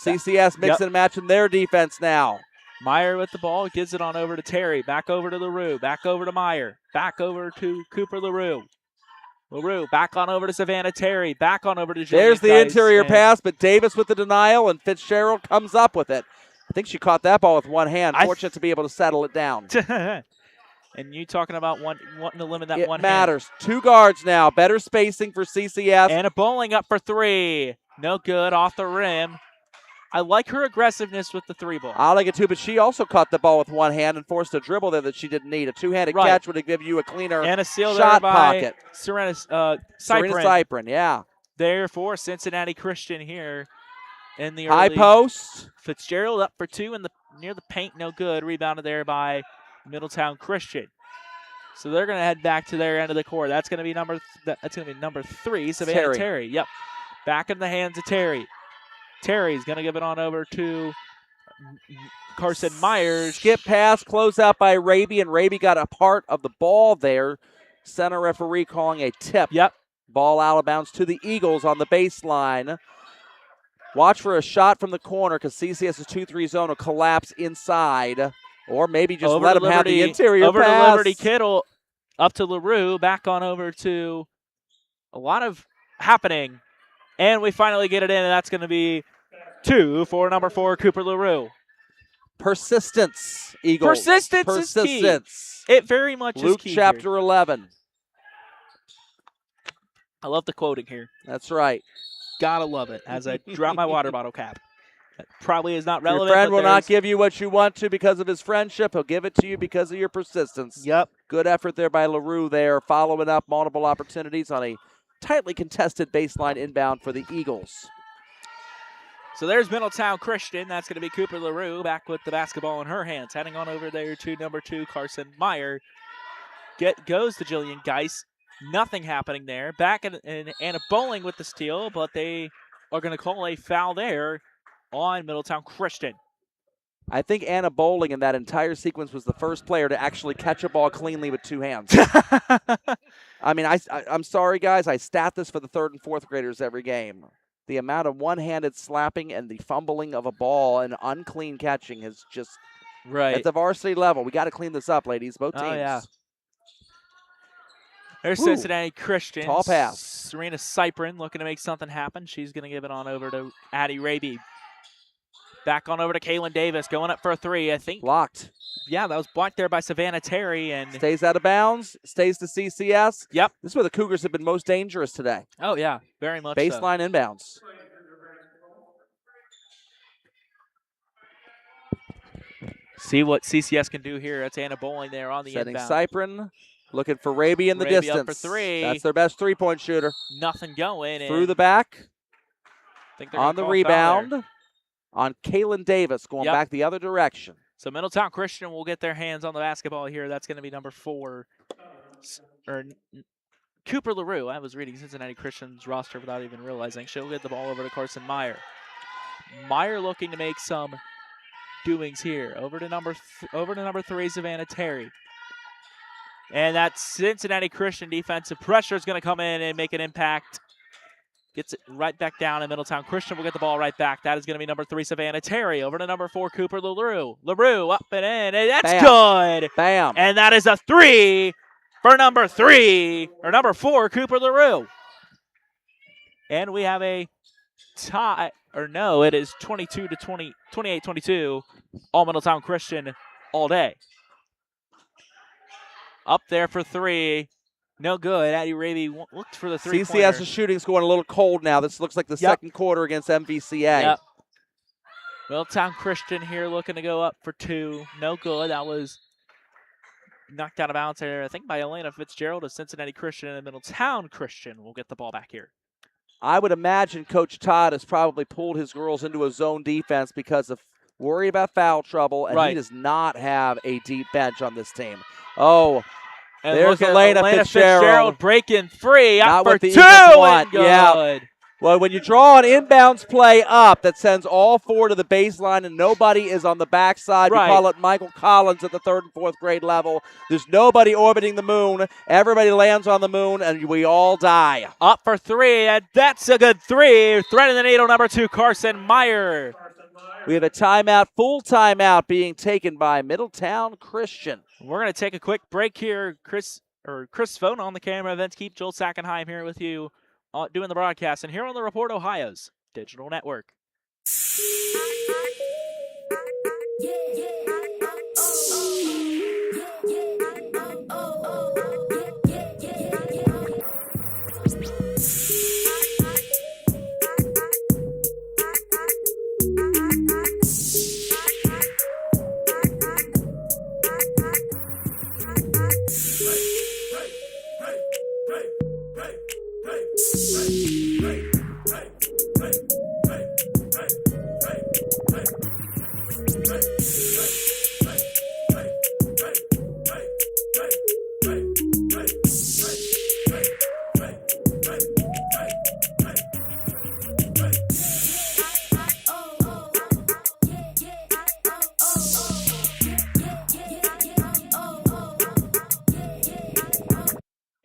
CCS mixing and matching their defense now. Meyer with the ball, gives it on over to Terry, back over to LaRue, back over to Meyer, back over to Cooper LaRue. LaRue back on over to Savannah Terry, back on over to Julian There's the Geis, interior pass, but Davis with the denial, and Fitzgerald comes up with it. I think she caught that ball with one hand. Fortunate to be able to settle it down. And you talking about wanting to limit that it one matters. hand. 2 guards now. Better spacing for CCS. And a bowling up for 3. No good, off the rim. I like her aggressiveness with the 3 ball. I like it too, but she also caught the ball with one hand and forced a dribble there that she didn't need. A 2-handed catch would give you a cleaner and a steal shot there by pocket. Serena Cyprin, yeah. There for Cincinnati Christian here in the high early post. Fitzgerald up for 2 near the paint, no good. Rebounded there by Middletown Christian. So they're going to head back to their end of the court. That's going to be number 3, Savannah Terry. Yep. Back in the hands of Terry. Terry's going to give it on over to Carson Myers. Skip pass, close out by Raby, and Raby got a part of the ball there. Center referee calling a tip. Yep. Ball out of bounds to the Eagles on the baseline. Watch for a shot from the corner because CCS's 2-3 zone will collapse inside. Or maybe just let him have the interior over pass. Over to Liberty Kittle, up to LaRue, back on over to a lot of happening. And we finally get it in, and that's going to be 2 for number 4, Cooper LaRue. Persistence, Eagles. Persistence is key. Persistence. It very much is Luke key chapter here. 11. I love the quoting here. That's right. Gotta love it. As I drop my water bottle cap. That probably is not relevant. Your friend but will not there's- give you what you want to because of his friendship. He'll give it to you because of your persistence. Yep. Good effort there by LaRue there, following up multiple opportunities on a tightly contested baseline inbound for the Eagles. So there's Middletown Christian. That's going to be Cooper LaRue back with the basketball in her hands. Heading on over there to number 2, Carson Meyer. Goes to Jillian Geis. Nothing happening there. Back in Anna Bowling with the steal, but they are going to call a foul there on Middletown Christian. I think Anna Bowling in that entire sequence was the first player to actually catch a ball cleanly with 2 hands. I mean, I'm sorry, guys. I stat this for the 3rd and 4th graders every game. The amount of one-handed slapping and the fumbling of a ball and unclean catching is just Right. at the varsity level. We got to clean this up, ladies. Both teams. Oh, yeah. There's Woo. Cincinnati Christian. Tall pass. Serena Cyprin looking to make something happen. She's going to give it on over to Addie Raby. Back on over to Kaylin Davis, going up for a 3. I think, Blocked. yeah, that was blocked there by Savannah Terry. And Stays out of bounds. Stays to CCS. Yep. This is where the Cougars have been most dangerous today. oh, yeah, very much so. Baseline inbounds. See what CCS can do here. That's Anna Bowling there on the Setting inbound. Cyprin. Looking for Raby in the Raby up distance. for 3. That's their best three-point shooter. Nothing going. Through and the back. I think they're gonna On the call a foul there. rebound. On Kaylin Davis going Yep. back the other direction. So Middletown Christian will get their hands on the basketball here. That's going to be number 4. Cooper LaRue. I was reading Cincinnati Christian's roster without even realizing. She'll get the ball over to Carson Meyer. Meyer looking to make some doings here. Over to number 3, Savannah Terry. And that Cincinnati Christian defensive pressure is going to come in and make an impact. Gets it right back down, and Middletown Christian will get the ball right back. That is going to be number 3, Savannah Terry. Over to number 4, Cooper LaRue. LaRue up and in, and that's Bam. good. Bam. And that is a 3 for number 4, Cooper LaRue. And we have a tie, or no, it is 28-22, all Middletown Christian all day. Up there for 3. No good. Addie Raby looked for the 3-pointer. CCS's shooting's going a little cold now. This looks like the second quarter against MVCA. Yep. Middletown Christian here looking to go up for 2. No good. That was knocked out of bounds there, I think, by Elena Fitzgerald of Cincinnati Christian, and Middletown Christian will get the ball back here. I would imagine Coach Todd has probably pulled his girls into a zone defense because of worry about foul trouble, and he does not have a deep bench on this team. Oh, and there's look at Elena Fitzgerald breaking free. Not Up for what the 2. Eagles want. And good. Yeah. Well, when you draw an inbounds play up that sends all 4 to the baseline and nobody is on the backside, we call it Michael Collins at the 3rd and 4th grade level. There's nobody orbiting the moon. Everybody lands on the moon, and we all die. Up for 3, and that's a good 3. Threading the needle, number 2, Carson Meyer. We have a timeout, full timeout being taken by Middletown Christian. We're going to take a quick break here. Chris Phone on the camera. Vince Keep, Joel Sackenheim here with you doing the broadcast. And here on the Report Ohio's Digital Network.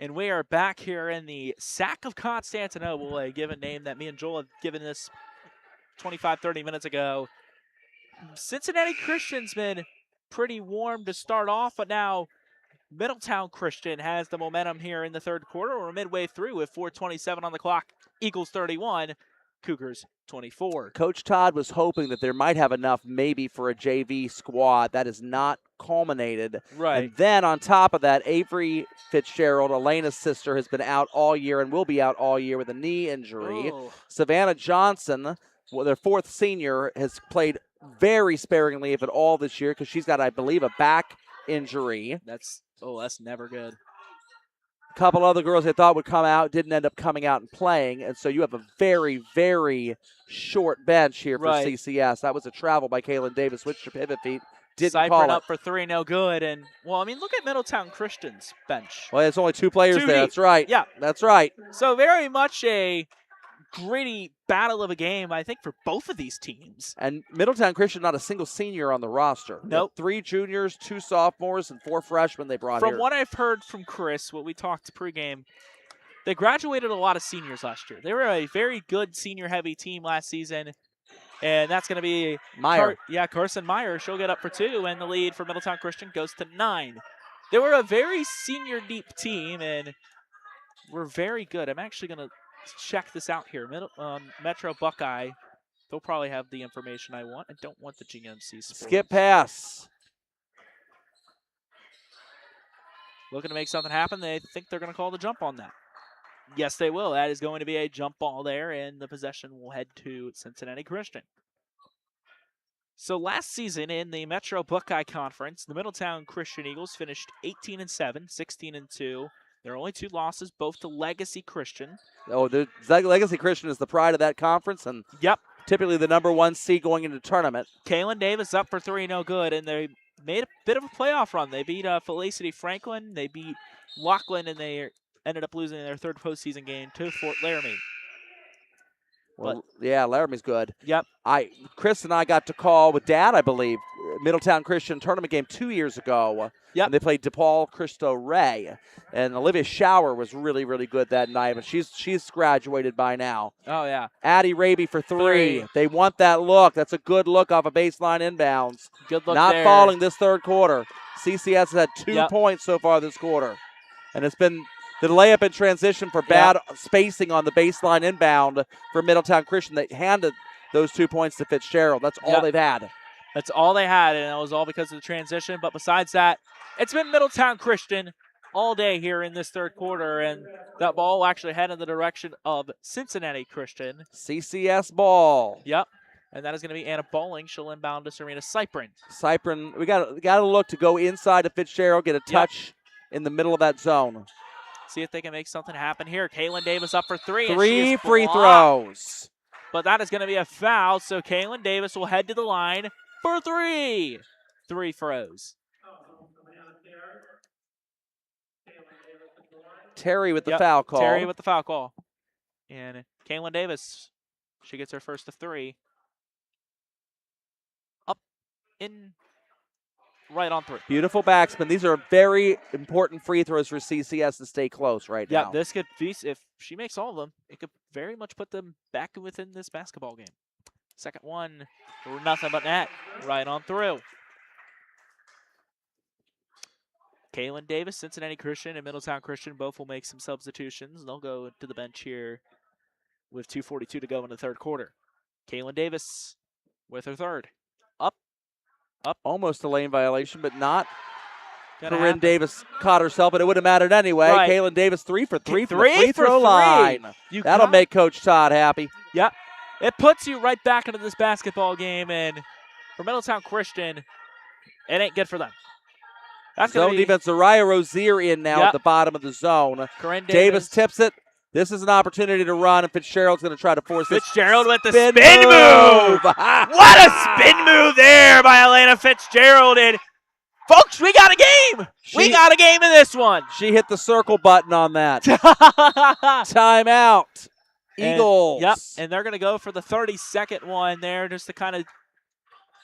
And we are back here in the Sack of Constantinople, a given name that me and Joel have given this 25, 30 minutes ago. Cincinnati Christian's been pretty warm to start off, but now Middletown Christian has the momentum here in the 3rd quarter. We're midway through with 4:27 on the clock. Eagles 31, Cougars 24. Coach Todd was hoping that there might have enough maybe for a JV squad. That is not culminated. Right. And then on top of that, Avery Fitzgerald, Elena's sister, has been out all year and will be out all year with a knee injury. Oh. Savannah Johnson, their fourth senior, has played very sparingly, if at all, this year because she's got, I believe, a back injury. That's never good. A couple other girls they thought would come out didn't end up coming out and playing, and so you have a very, very short bench here for Right. CCS. That was a travel by Kaylin Davis, switched to pivot feet. Didn't Cypern call up it. for 3, no good. And, well, I mean, look at Middletown Christian's bench. Well, it's only 2 players Two there. deep. That's right. Yeah. That's right. So very much a gritty battle of a game, I think, for both of these teams. And Middletown Christian, not a single senior on the roster. Nope. 3 juniors, 2 sophomores, and 4 freshmen they brought From here. what I've heard from Chris, what we talked pregame, they graduated a lot of seniors last year. They were a very good senior-heavy team last season, and that's going to be Meyer. Carson Meyer. She'll get up for 2, and the lead for Middletown Christian goes to 9. They were a very senior-deep team, and were very good. I'm actually going to check this out here. Metro Buckeye, they'll probably have the information I want. I don't want the GMC Sports. Skip pass. Looking to make something happen. They think they're going to call the jump on that. Yes, they will. That is going to be a jump ball there, and the possession will head to Cincinnati Christian. So last season in the Metro Buckeye Conference, the Middletown Christian Eagles finished 18-7, 16-2. Their only 2 losses, both to Legacy Christian. Oh, the Legacy Christian is the pride of that conference, and Yep. typically the number 1 seed going into the tournament. Kaylin Davis up for 3, no good, and they made a bit of a playoff run. They beat Felicity Franklin, they beat Lachlan, and they ended up losing their 3rd postseason game to Fort Laramie. Well, yeah, Laramie's good. Yep. Chris and I got to call with Dad, I believe, Middletown Christian tournament game 2 years ago. Yep. And they played DePaul Cristo Ray. And Olivia Shower was really, really good that night, but she's graduated by now. Oh, yeah. Addie Raby for 3. They want that look. That's a good look off a baseline inbounds. Good look Not there. falling this 3rd quarter. CCS has had 2 Yep. points so far this quarter. And it's been the layup in transition for bad spacing on the baseline inbound for Middletown Christian. They handed those 2 points to Fitzgerald. That's all Yep. they've had. That's all they had, and it was all because of the transition. But besides that, it's been Middletown Christian all day here in this 3rd quarter, and that ball will actually head in the direction of Cincinnati Christian. CCS ball. Yep. And that is going to be Anna Bowling. She'll inbound to Serena Cypern. Cypern, we got to look to go inside to Fitzgerald, get a touch in the middle of that zone. See if they can make something happen here. Kaylin Davis up for 3. 3 and free blocked. throws. But that is going to be a foul, so Kaylin Davis will head to the line for 3. 3 throws. Terry with the Yep, foul call. Terry with the foul call. And Kaylin Davis, she gets her first of 3. Up in right on 3. Beautiful backspin. These are very important free throws for CCS to stay close right Yeah, now. this could be, if she makes all of them, it could very much put them back within this basketball game. Second one, nothing but net, right on through. Kaylin Davis, Cincinnati Christian, and Middletown Christian both will make some substitutions. They'll go to the bench here with 2:42 to go in the 3rd quarter. Kaylin Davis with her 3rd. Up. Almost a lane violation, but not. Gonna Corinne happen. Davis caught herself, but it would have mattered anyway. Right. Kaylin Davis 3 for 3 from the 3 free for throw 3. line. You That'll got- make Coach Todd happy. Yep. It puts you right back into this basketball game, and for Middletown Christian, it ain't good for them. That's going Zone to be defense, Zariah Rozier in now Yep. at the bottom of the zone. Corinne Davis tips it. This is an opportunity to run, and Fitzgerald's going to try to force this. Fitzgerald with the spin spin move. move. What a spin move there by Elena Fitzgerald. And folks, we got a game. We got a game in this one. She hit the circle button on that. Timeout. Eagles. Yep, and they're going to go for the 32nd one there just to kind of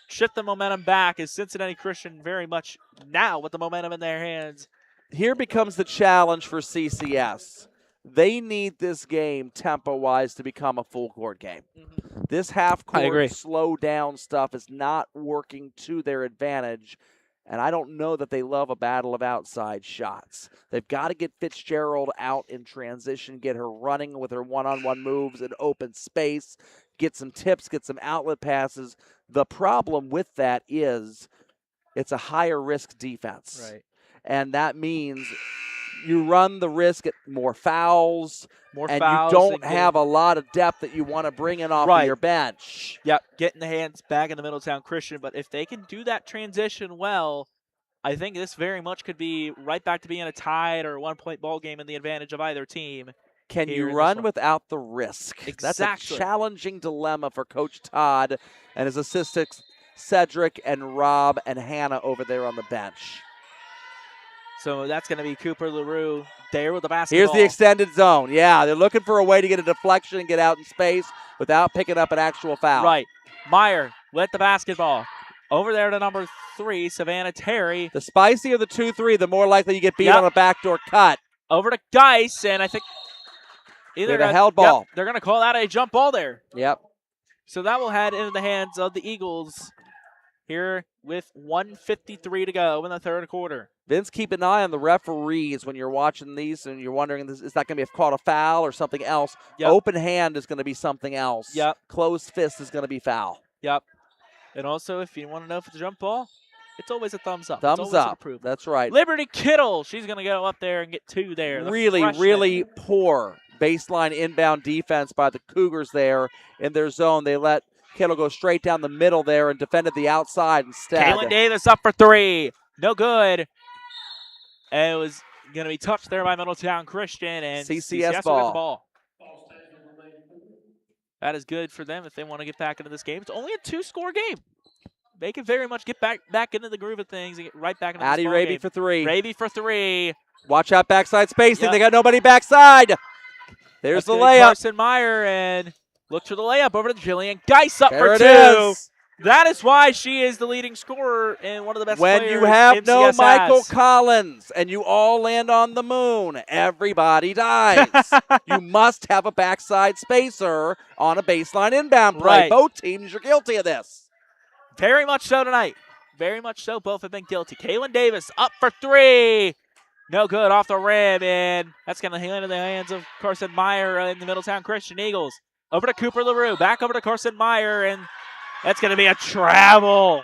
shift the momentum back as Cincinnati Christian very much now with the momentum in their hands. Here becomes the challenge for CCS. They need this game tempo-wise to become a full court game. This I agree. half-court slow down stuff is not working to their advantage. And I don't know that they love a battle of outside shots. They've got to get Fitzgerald out in transition, get her running with her one-on-one moves in open space, get some tips, get some outlet passes. The problem with that is it's a higher risk defense. Right. And that means you run the risk at more fouls, and fouls you don't and have a lot of depth that you want to bring in off Right. of your bench. Yep, getting the hands back in the Middletown Christian. But if they can do that transition well, I think this very much could be right back to being a tied or 1-point ball game in the advantage of either team. Can here you in this run one. without the risk? That's a Exactly. challenging dilemma for Coach Todd and his assistants, Cedric and Rob and Hannah over there on the bench. So that's going to be Cooper LaRue there with the basketball. Here's the extended zone. Yeah, they're looking for a way to get a deflection and get out in space without picking up an actual foul. Right. Meyer with the basketball. Over there to number 3, Savannah Terry. The spicier the 2-3, the more likely you get beat Yep. on a backdoor cut. Over to Geis, and I think either Get a held ball. Yep, they're going to call that a jump ball there. Yep. So that will head into the hands of the Eagles here with 1:53 to go in the third quarter. Vince, keep an eye on the referees when you're watching these and you're wondering, is that going to be called a foul or something else? Yep. Open hand is going to be something else. Yep. Closed fist is going to be foul. Yep. And also, if you want to know if it's a jump ball, it's always a thumbs up. It's Thumbs always an up. approval. That's right. Liberty Kittle, she's going to go up there and get 2 there. The Really, freshman. really poor baseline inbound defense by the Cougars there in their zone. They let Kittle go straight down the middle there and defended the outside instead. Kaylin Davis up for 3. No good. And it was going to be touched there by Middletown Christian. And CCS will get ball. the ball. That is good for them if they want to get back into this game. It's only a 2-score game. They can very much get back into the groove of things and get right back into Addie this ball Raby game. for 3. Raby for 3. Watch out backside spacing. Yep. They got nobody backside. There's That's the gonna be layup. Carson Meyer, and look for the layup over to Jillian Geis up There for it 2. is. That is why she is the leading scorer and one of the best When players you have no MCS Michael has. Collins and you all land on the moon, everybody dies. You must have a backside spacer on a baseline inbound play. Right. Both teams are guilty of this. Very much so tonight. Very much so. Both have been guilty. Kaylin Davis up for 3. No good off the rim, and that's going to land in the hands of Carson Meyer in the Middletown Christian Eagles. Over to Cooper LaRue. Back over to Carson Meyer, and that's going to be a travel.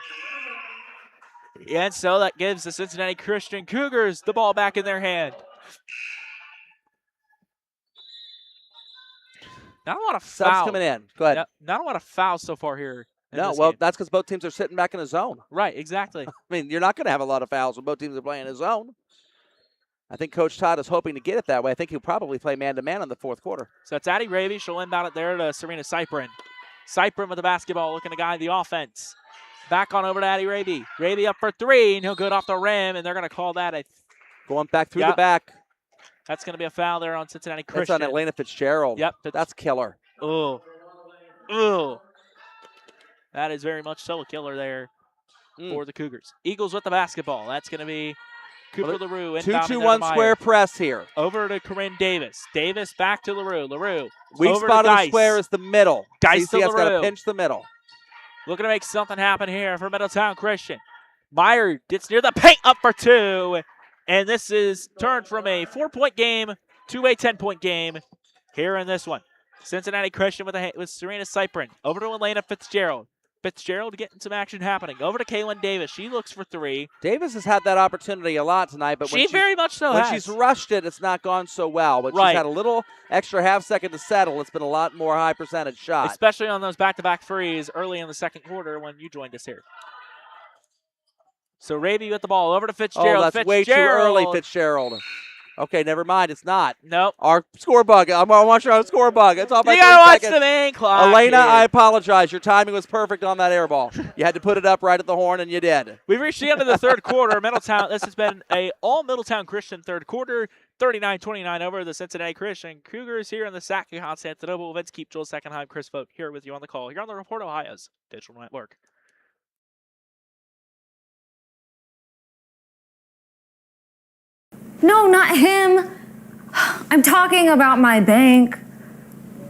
And so that gives the Cincinnati Christian Cougars the ball back in their hand. Not a lot of Subs fouls. coming in. Go ahead. Yep, not a lot of fouls so far here. in No, this well, game. that's because both teams are sitting back in a zone. Right, exactly. I mean, you're not going to have a lot of fouls when both teams are playing in a zone. I think Coach Todd is hoping to get it that way. I think he'll probably play man-to-man in the fourth quarter. So it's Addie Raby. She'll inbound it there to Serena Cyprin. Cyprin with the basketball, looking to guide the offense. Back on over to Addie Raby. Raby up for 3. No good off the rim, and they're going to call that a. Going back through Yep. the back. That's going to be a foul there on Cincinnati That's Christian. on Atlanta Fitzgerald. Yep. That's killer. Oh. Oh. That is very much so a killer there for the Cougars. Eagles with the basketball. That's going to be Cooper LaRue. 2-2-1 square press here. Over to Corinne Davis. Davis back to LaRue. LaRue. Weak over spot to of the Geis. square is the middle. Geis to CCS got to LaRue. pinch the middle. Looking to make something happen here for Middletown Christian. Meyer gets near the paint, up for 2. And this is turned from a 4-point game to a 10-point game here in this one. Cincinnati Christian with Serena Cyprin. Over to Elena Fitzgerald. Fitzgerald getting some action happening. Over to Kaylin Davis. She looks for 3. Davis has had that opportunity a lot tonight, but She very much so when has. she's rushed it, it's not gone so well. But Right. she's had a little extra half second to settle. It's been a lot more high percentage shots. Especially on those back-to-back threes early in the second quarter when you joined us here. So Raby with the ball. Over to Fitzgerald. Oh, that's way too early, Fitzgerald. Okay, never mind. It's not. Nope. Our score bug. I'm watching our score bug. It's off by You 3 gotta watch seconds. the main clock. Elena, here. I apologize. Your timing was perfect on that air ball. You had to put it up right at the horn, and you did. We've reached the end of the third quarter. Middletown. This has been a all Middletown Christian third quarter. 39-29 over the Cincinnati Christian Cougars here in the SAC Constantinople. Vince Keep, Joel Seckenheim, Chris Vogt here with you on the call here on the Report Ohio's Digital Network. No, not him. I'm talking about my bank.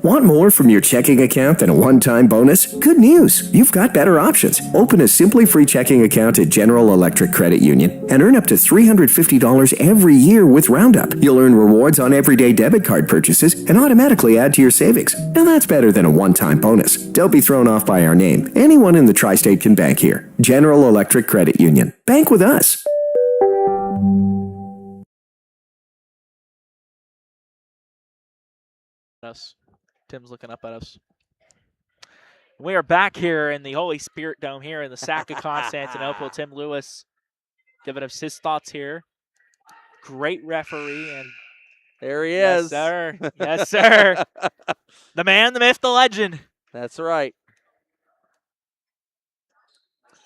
Want more from your checking account than a one-time bonus? Good news! You've got better options. Open a Simply Free checking account at General Electric Credit Union and earn up to $350 every year with Roundup. You'll earn rewards on everyday debit card purchases and automatically add to your savings. Now that's better than a one-time bonus. Don't be thrown off by our name. Anyone in the tri-state can bank here. General Electric Credit Union. Bank with us. Us. Tim's looking up at us. We are back here in the Holy Spirit Dome here in the Sac of Constantinople. Tim Lewis giving us his thoughts here. Great referee. And there he yes, is. Sir. Yes, sir. The man, the myth, the legend. That's right.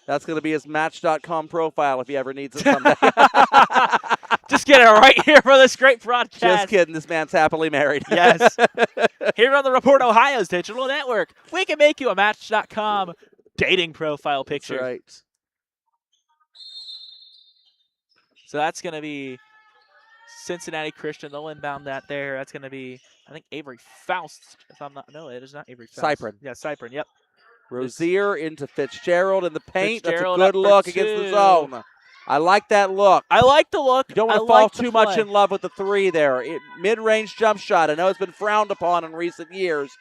That's going to be his Match.com profile if he ever needs it someday. Just get it right here for this great broadcast. Just kidding. This man's happily married. Yes. Here on the Report Ohio's digital network, we can make you a Match.com dating profile picture. That's right. So that's going to be Cincinnati Christian. They'll inbound that there. That's going to be, I think, Avery Faust. If I'm not, no, it is not Avery Faust. Cypern. Yeah, Cypern, yep. Rozier into Fitzgerald in the paint. Fitzgerald That's a good look against two. the zone. I like that look. I like the look. You don't want to fall too much in love with the three there. Mid-range jump shot. I know it's been frowned upon in recent years,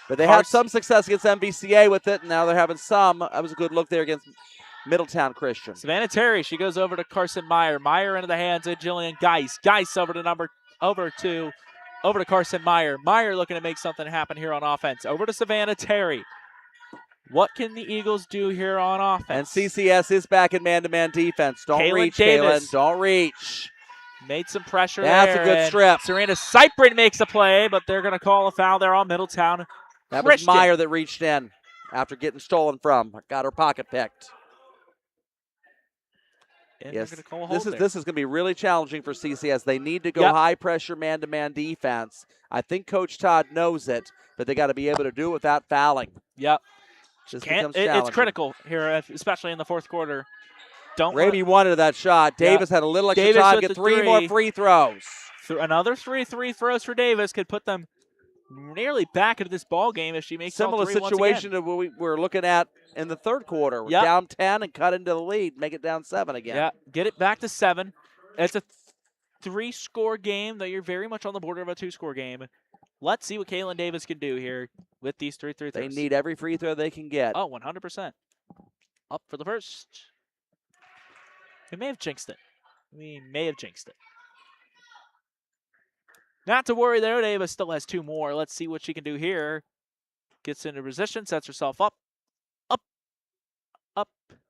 but they had some success against MVCA with it, and now they're having some. That was a good look there against Middletown Christian. Savannah Terry, she goes over to Carson Meyer. Meyer into the hands of Jillian Geis. Geis over to Carson Meyer. Meyer looking to make something happen here on offense. Over to Savannah Terry. What can the Eagles do here on offense? And CCS is back in man-to-man defense. Don't reach, Kaylin. Don't reach. Made some pressure That's there. That's a good strip. Serena Cyprin makes a play, but they're going to call a foul there on Middletown. That was Meyer that reached in after getting stolen from. Got her pocket picked. And yes, they're gonna call a hold this is going to be really challenging for CCS. They need to go high-pressure man-to-man defense. I think Coach Todd knows it, but they got to be able to do it without fouling. Yep. It's critical here, especially in the fourth quarter. Raby wanted that shot. Davis had a little extra time to get three more free throws. Another three throws for Davis could put them nearly back into this ball game if she makes similar all three situation to what we were looking at in the third quarter. We're down 10 and cut into the lead, make it down 7 again. Yeah, get it back to 7. It's a 3-score game, though you're very much on the border of a 2-score game. Let's see what Kaylin Davis can do here with these three throws. They need every free throw they can get. Oh, 100%. Up for the first. We may have jinxed it. Not to worry there. Davis still has 2 more. Let's see what she can do here. Gets into position, sets herself up,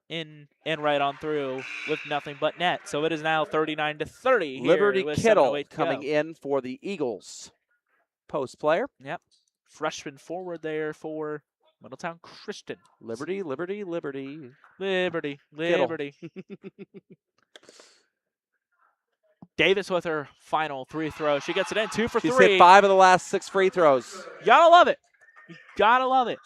in, and right on through with nothing but net. So it is now 39-30. Liberty Kittle coming in for the Eagles. Post player. Yep. Freshman forward there for Middletown Christian. Liberty. Davis with her final free throw. She gets it in. 2 for 3. She's hit 5 of the last 6 free throws. You gotta love it.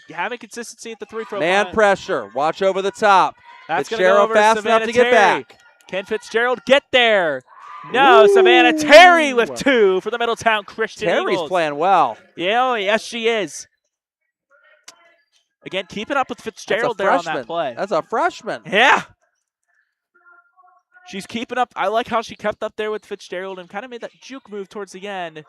Having consistency at the 3-throw line. Man pressure. Watch over the top. That's Fitzgerald fast enough to get back. Can Fitzgerald get there? No, ooh. Savannah Terry with 2 for the Middletown Christian Terry's Eagles. Playing well. Yeah, yes, she is. Again, keeping up with Fitzgerald there on that play. That's a freshman. Yeah. She's keeping up. I like how she kept up there with Fitzgerald and kind of made that juke move towards the end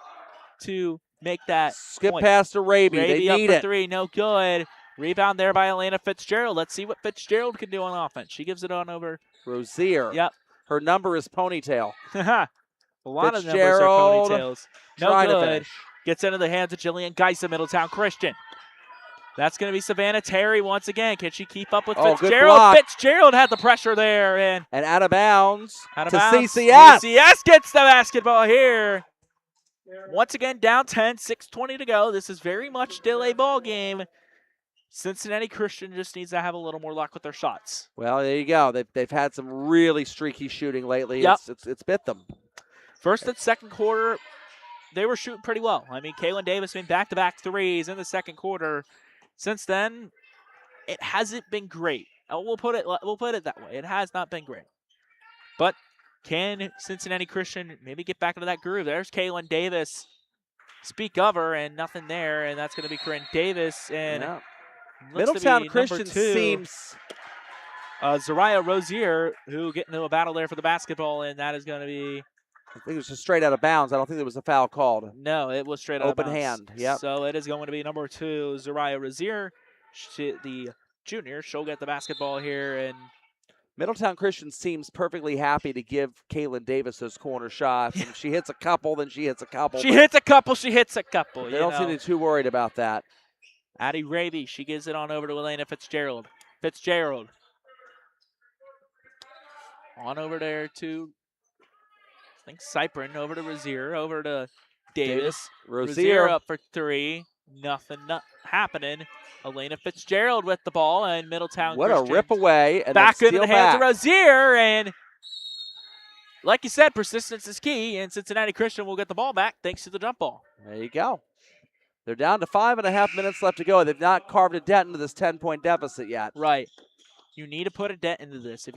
to make that skip point. Past to Raby. They need up it. For 3, no good. Rebound there by Elena Fitzgerald. Let's see what Fitzgerald can do on offense. She gives it on over. Rozier. Yep. Her number is ponytail. A lot of numbers are ponytails. No good. Gets into the hands of Jillian Geis of Middletown Christian. That's going to be Savannah Terry once again. Can she keep up with Fitzgerald? Fitzgerald had the pressure there. And out of bounds to CCS. CCS gets the basketball here. Once again, down 10, 6:20 to go. This is very much still a ball game. Cincinnati Christian just needs to have a little more luck with their shots. Well, there you go. They've had some really streaky shooting lately. Yep. It's bit them. First and second quarter, they were shooting pretty well. I mean, Kaylin Davis made back-to-back threes in the second quarter. Since then, it hasn't been great. We'll put it that way. It has not been great. But can Cincinnati Christian maybe get back into that groove? There's Kaylin Davis speak of her, and nothing there, and that's going to be Corinne Davis. And Yeah. looks to Middletown be Christian number 2, seems. Zariah Rozier, who get into a battle there for the basketball, and that is going to be. I think it was just straight out of bounds. I don't think there was a foul called. No, it was straight out Open of bounds. hand, yep. So it is going to be number 2, Zariah Rozier, the junior. She'll get the basketball here, and Middletown Christian seems perfectly happy to give Kaylin Davis those corner shots. And if she hits a couple, then she hits a couple. she hits a couple. She hits a couple. They don't seem to be too worried about that. Addie Raby, she gives it on over to Elena Fitzgerald. On over there to, I think, Cyprin. Over to Rozier. Over to Davis. Rozier up for 3. Nothing happening. Elena Fitzgerald with the ball, and Middletown What Christian a rip away. And back then into the steal hands back. of Rozier. And like you said, persistence is key, and Cincinnati Christian will get the ball back thanks to the jump ball. There you go. They're down to 5.5 minutes left to go. They've not carved a dent into this 10-point deficit yet. Right. You need to put a dent into this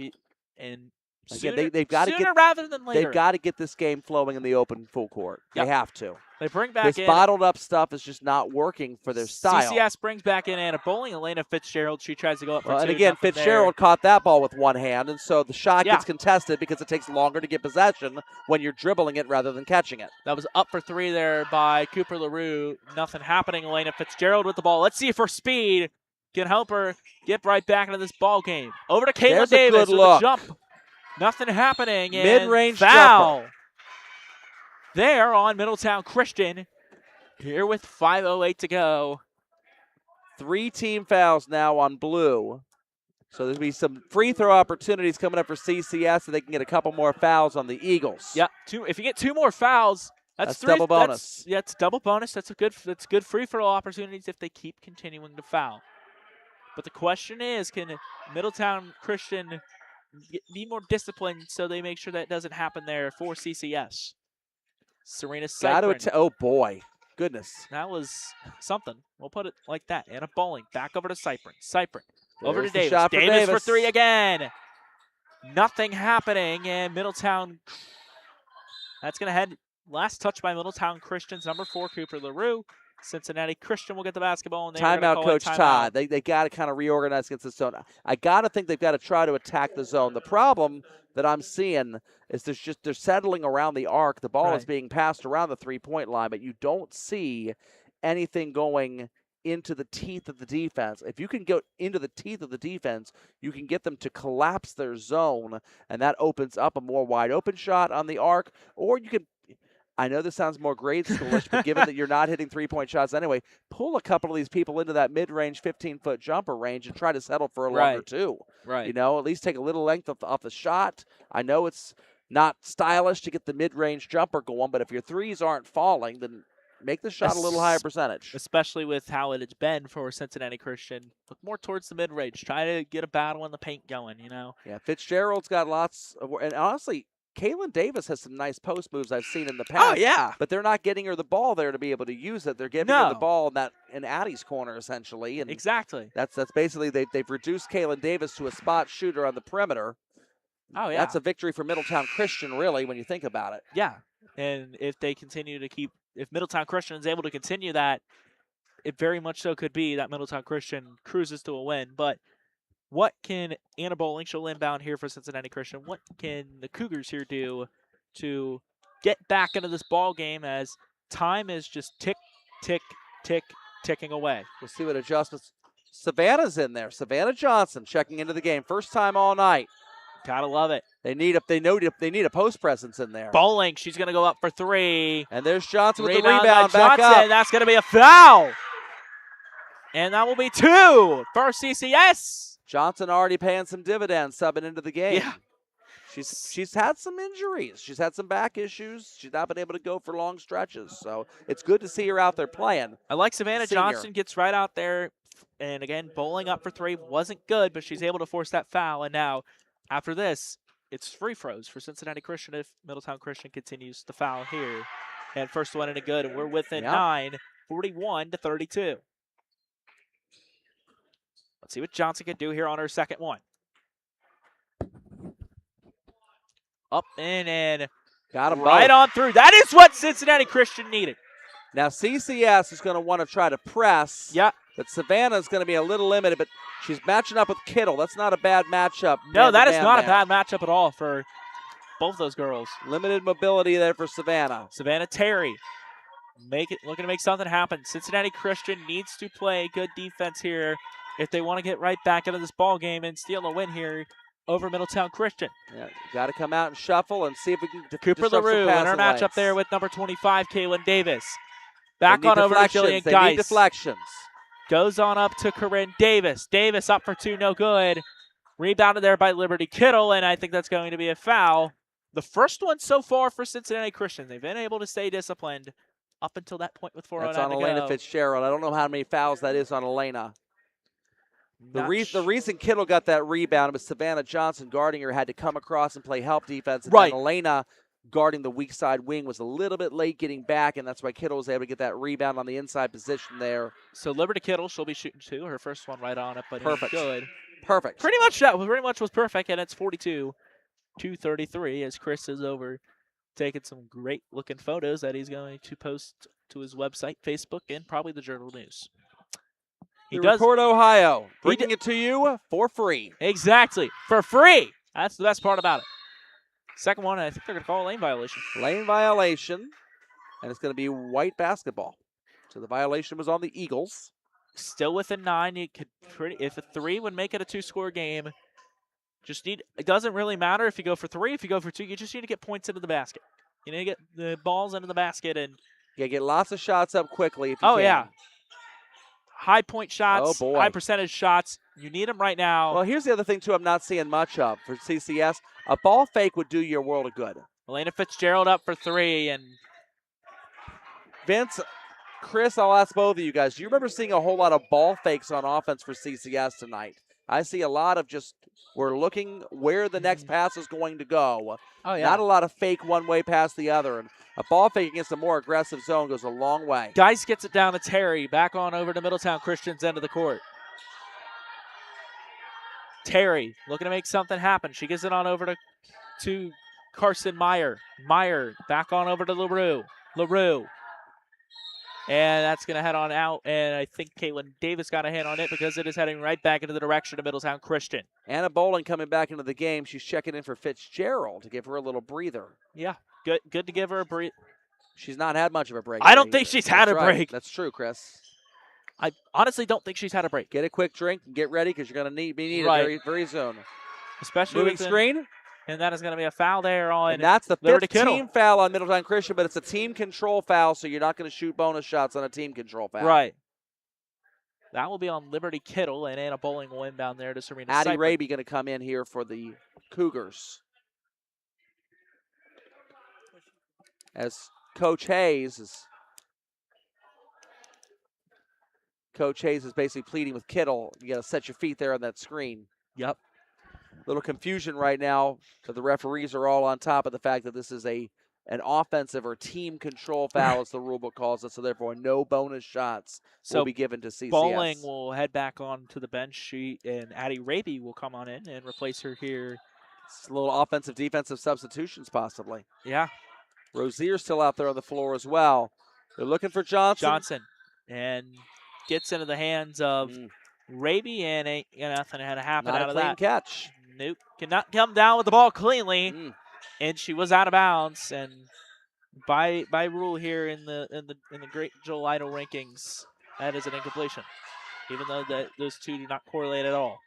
Again, they've got to sooner get rather than later. They've got to get this game flowing in the open full court. Yep. They have to. They bring back This in. bottled up stuff is just not working for their style. CCS brings back in Anna Bowling. Elena Fitzgerald, she tries to go up for Well, 2. and again, nothing Fitzgerald caught that ball with one hand, and so the shot Yeah. gets contested because it takes longer to get possession when you're dribbling it rather than catching it. That was up for 3 there by Cooper LaRue. Nothing happening. Elena Fitzgerald with the ball. Let's see if her speed can help her get right back into this ball game. Over to Caitlin There's a Davis good with look. a jump. Nothing happening. And Mid-range foul there on Middletown Christian. Here with 5:08 to go. 3 team fouls now on blue. So there'll be some free throw opportunities coming up for CCS, so they can get a couple more fouls on the Eagles. Yeah, if you get 2 more fouls, that's 3. double bonus. It's double bonus. That's good free throw opportunities if they keep continuing to foul. But the question is, can Middletown Christian be more disciplined so they make sure that doesn't happen there for CCS? Serena Cyprin. Oh boy, goodness. That was something. We'll put it like that. Anna Bowling back over to Cyprin. Over to There's the Davis. shot for Davis for 3 again. Nothing happening, and Middletown. That's going to head. Last touch by Middletown Christian's number 4, Cooper LaRue. Cincinnati Christian will get the basketball. And Timeout, Coach Todd. They got to kind of reorganize against the zone. I got to think they've got to try to attack the zone. The problem that I'm seeing is they're settling around the arc. The ball is being passed around the 3-point line, but you don't see anything going into the teeth of the defense. If you can go into the teeth of the defense, you can get them to collapse their zone, and that opens up a more wide open shot on the arc, or you can. I know this sounds more grade schoolish, but given that you're not hitting 3-point shots anyway, pull a couple of these people into that mid-range 15-foot jumper range and try to settle for a longer 2. Right. You know, at least take a little length off the shot. I know it's not stylish to get the mid-range jumper going, but if your threes aren't falling, then make the shot a little higher percentage. Especially with how it has been for Cincinnati Christian. Look more towards the mid-range. Try to get a battle in the paint going, you know. Yeah, Fitzgerald's got lots of, and honestly, Kaylin Davis has some nice post moves I've seen in the past. Oh, yeah. But they're not getting her the ball there to be able to use it. They're giving her the ball in Addie's corner, essentially. And exactly. That's basically, they've reduced Kaylin Davis to a spot shooter on the perimeter. Oh, yeah. That's a victory for Middletown Christian, really, when you think about it. Yeah. And if they continue to if Middletown Christian is able to continue that, it very much so could be that Middletown Christian cruises to a win. But what can Anna Bowling, she'll inbound here for Cincinnati Christian, what can the Cougars here do to get back into this ball game as time is just ticking away? We'll see what adjustments. Savannah's in there. Savannah Johnson checking into the game. First time all night. Gotta love it. They need a post presence in there. Bowling, she's gonna go up for 3. And there's Johnson with the Rebound rebound by back Johnson. up. That's gonna be a foul. And that will be 2 for CCS. Johnson already paying some dividends, subbing into the game. Yeah. She's had some injuries. She's had some back issues. She's not been able to go for long stretches. So it's good to see her out there playing. I like Savannah Senior. Johnson gets right out there. And again, Bowling up for 3 wasn't good, but she's able to force that foul. And now, after this, it's free throws for Cincinnati Christian if Middletown Christian continues to foul here. And first one in a good, and we're within 9, 41-32. Let's see what Johnson can do here on her second one. Up in and got him right both. on through. That is what Cincinnati Christian needed. Now CCS is going to want to try to press. Yeah. But Savannah is going to be a little limited, but she's matching up with Kittle. That's not a bad matchup. No, that is man-to-man not a there. bad matchup at all for both those girls. Limited mobility there for Savannah. Savannah Terry looking to make something happen. Cincinnati Christian needs to play good defense here if they want to get right back into this ball game and steal a win here over Middletown Christian. Yeah, got to come out and shuffle and see if we can Cooper disrupt some LaRue in her passing matchup lanes. there with number 25, Kaylin Davis. They Back need on over to deflections. Jillian They Geis. need deflections. Goes on up to Corinne Davis. Davis up for two, no good. Rebounded there by Liberty Kittle, and I think that's going to be a foul. The first one so far for Cincinnati Christian. They've been able to stay disciplined up until that point with 4:09 That's on to Elena go. Fitzgerald. I don't know how many fouls that is on Elena. The Not reason Kittle got that rebound was Savannah Johnson guarding her had to come across and play help defense. And Right. then Elena guarding the weak side wing was a little bit late getting back, and that's why Kittle was able to get that rebound on the inside position there. So Liberty Kittle, she'll be shooting two. Her first one right on it, but Perfect. good. Perfect. Pretty much was perfect, and it's 42-33 as Chris is over taking some great looking photos that he's going to post to his website, Facebook, and probably the Journal News. He The does Report Ohio, He bringing it to you for free. exactly for free. That's the best part about it. Second one, I think they're going to call a lane violation. Lane violation, and it's going to be white basketball. So the violation was on the Eagles. Still within 9. You could if a 3 would make it a 2-score game. It doesn't really matter if you go for 3, if you go for 2, you just need to get points into the basket. You need to get the balls into the basket and You get lots of shots up quickly if you can. yeah. High point shots, Oh, boy. high percentage shots. You need them right now. Well, here's the other thing, too, I'm not seeing much of for CCS. A ball fake would do you a world of good. Elena Fitzgerald up for 3, and Vince, Chris, I'll ask both of you guys. Do you remember seeing a whole lot of ball fakes on offense for CCS tonight? I see a lot of just we're looking where the next pass is going to go. oh Not a lot of fake one way past the other. And a ball fake against a more aggressive zone goes a long way. Geis gets it down to Terry. Back on over to Middletown Christian's end of the court. Terry looking to make something happen. She gives it on over to Carson Meyer. Meyer back on over to LaRue. LaRue. And that's going to head on out. And I think Caitlin Davis got a hand on it because it is heading right back into the direction of Middletown Christian. Anna Bowling coming back into the game. She's checking in for Fitzgerald to give her a little breather. Yeah, good to give her a break. She's not had much of a break. I don't yet think either. she's had That's a right. break. That's true, Chris. I honestly don't think she's had a break. Get a quick drink and get ready because you're going to be needed Right. very, very soon. Especially Moving within- screen. And that is going to be a foul there on And that's the Liberty fifth Kittle. team foul on Middletown Christian, but it's a team control foul, so you're not going to shoot bonus shots on a team control foul. Right. That will be on Liberty Kittle, and Anna Bowling will inbound there to Serena Addie Seifert. Raby going to come in here for the Cougars. As Coach Hayes is basically pleading with Kittle. You got to set your feet there on that screen. Yep. Little confusion right now, but the referees are all on top of the fact that this is an offensive or team control foul, as the rule book calls it. So therefore, no bonus shots So will be given to CCS. Bowling will head back on to the bench, and Addie Raby will come on in and replace her here. It's a little offensive, defensive substitutions possibly. Yeah, Rozier's still out there on the floor as well. They're looking for Johnson. and gets into the hands of Raby, and ain't nothing had to happen Not out a of clean that. catch. Nope, cannot come down with the ball cleanly, and she was out of bounds. And by rule here in the great Joel Idol rankings, that is an incompletion, even though those two do not correlate at all.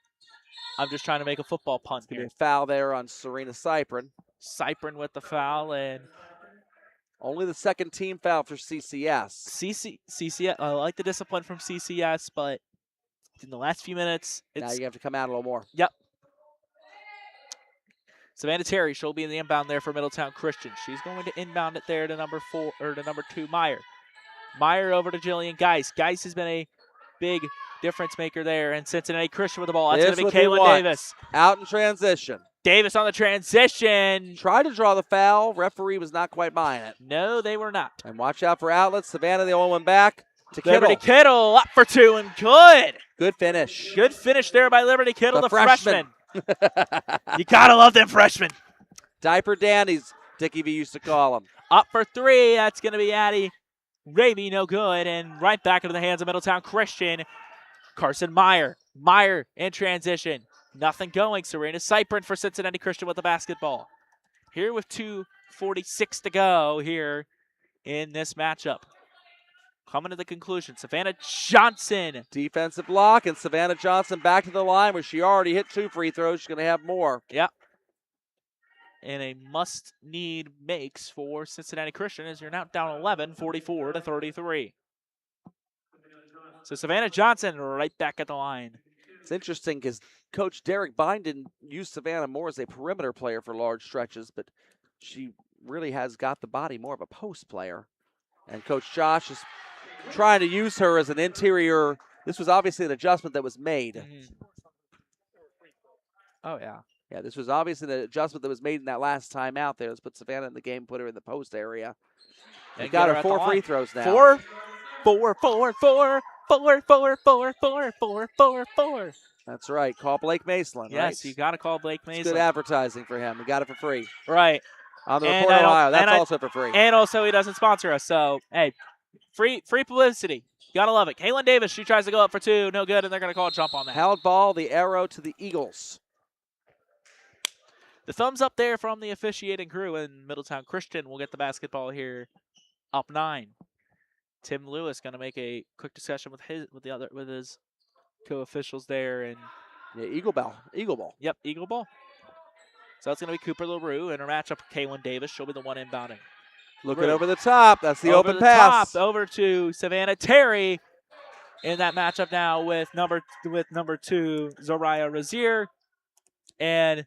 I'm just trying to make a football punt Gonna be here. a foul there on Serena Cyprin. Cyprin with the foul, and Only the second team foul for CCS. CCS. I like the discipline from CCS, but in the last few minutes, Now it's you have to come out a little more. Savannah Terry. She'll be in the inbound there for Middletown Christian. She's going to inbound it there to number 2 Meyer. Meyer over to Jillian Geis. Geis has been a big difference maker there, and Cincinnati Christian with the ball. That's This going to what be they Kaylin want. Davis. Out in transition. Davis on the transition. Tried to draw the foul. Referee was not quite buying it. No, they were not. And watch out for outlets. Savannah, the only one back to Liberty Kittle. Kittle up for 2 and good. Good finish. Good finish there by Liberty Kittle, The the freshman. freshman. You gotta love them freshmen. Diaper dandies, Dickie V used to call them. Up for 3. That's going to be Addie Raby, no good, and right back into the hands of Middletown Christian. Carson Meyer. Meyer in transition. Nothing going. Serena Cyprin for Cincinnati Christian with the basketball. Here with 2:46 to go here in this matchup. Coming to the conclusion, Savannah Johnson. Defensive block, and Savannah Johnson back to the line where she already hit 2 free throws. She's going to have more. Yep. And a must-need makes for Cincinnati Christian as you're now down 11, 44 to 33. So Savannah Johnson right back at the line. It's interesting because Coach Derek Bine didn't use Savannah more as a perimeter player for large stretches, but she really has got the body more of a post player. And Coach Josh is trying to use her as an interior. This was obviously an adjustment that was made. Oh, yeah. Yeah, this was obviously an adjustment that was made in that last time out there. Let's put Savannah in the game, put her in the post area. They got her 4 free throws now. 4, 4, 4, 4, 4, 4, 4, 4, 4, 4, 4. That's right. Call Blake Maceland, Yes, right? you got to call Blake It's Maceland. good advertising for him. We got it for free. Right. On the And Report I don't- Ohio. That's and I- also for free. And also, he doesn't sponsor us. So, hey, free publicity. You got to love it. Kaylin Davis, she tries to go up for 2. No good, and they're going to call a jump on that. Held ball, the arrow to the Eagles. The thumbs up there from the officiating crew, and Middletown Christian will get the basketball here up 9. Tim Lewis going to make a quick discussion with his co-officials there, and Yeah, Eagle ball. yep, Eagle ball. So that's going to be Cooper LaRue in her matchup with Kaylin Davis. She'll be the one inbounding. Looking LaRue. over the top. That's the Over open the pass. top, over to Savannah Terry in that matchup now with number 2 Zariah Razier, and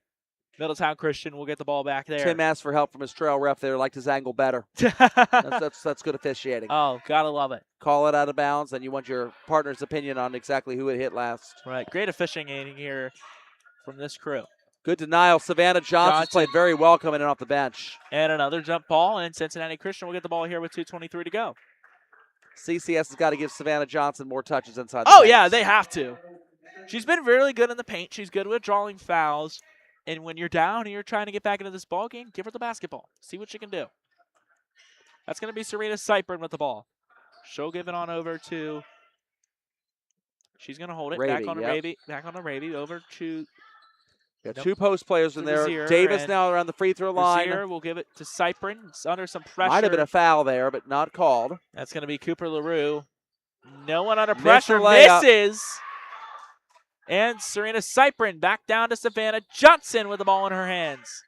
Middletown Christian will get the ball back there. Tim asked for help from his trail ref there. Liked his angle better. That's good officiating. Oh, gotta love it. Call it out of bounds, and you want your partner's opinion on exactly who it hit last. Right, great officiating here from this crew. Good denial. Savannah Johnson's played very well coming in off the bench. And another jump ball, and Cincinnati Christian will get the ball here with 2:23 to go. CCS has got to give Savannah Johnson more touches inside the Oh, paint. yeah, they have to. She's been really good in the paint. She's good with drawing fouls. And when you're down and you're trying to get back into this ball game, give her the basketball. See what she can do. That's going to be Serena Cyprin with the ball. She'll give it on over to. She's going to hold it Raby, back on yep. Raby. Back on Raby over to. Got Nope. 2 post players in To there. Razier Davis and now around the free throw line. Razier will give it to Cyprin. It's under some pressure. Might have been a foul there, but not called. That's going to be Cooper LaRue. No one under Missed pressure. her layup. Misses. And Serena Cyprin back down to Savannah Johnson with the ball in her hands.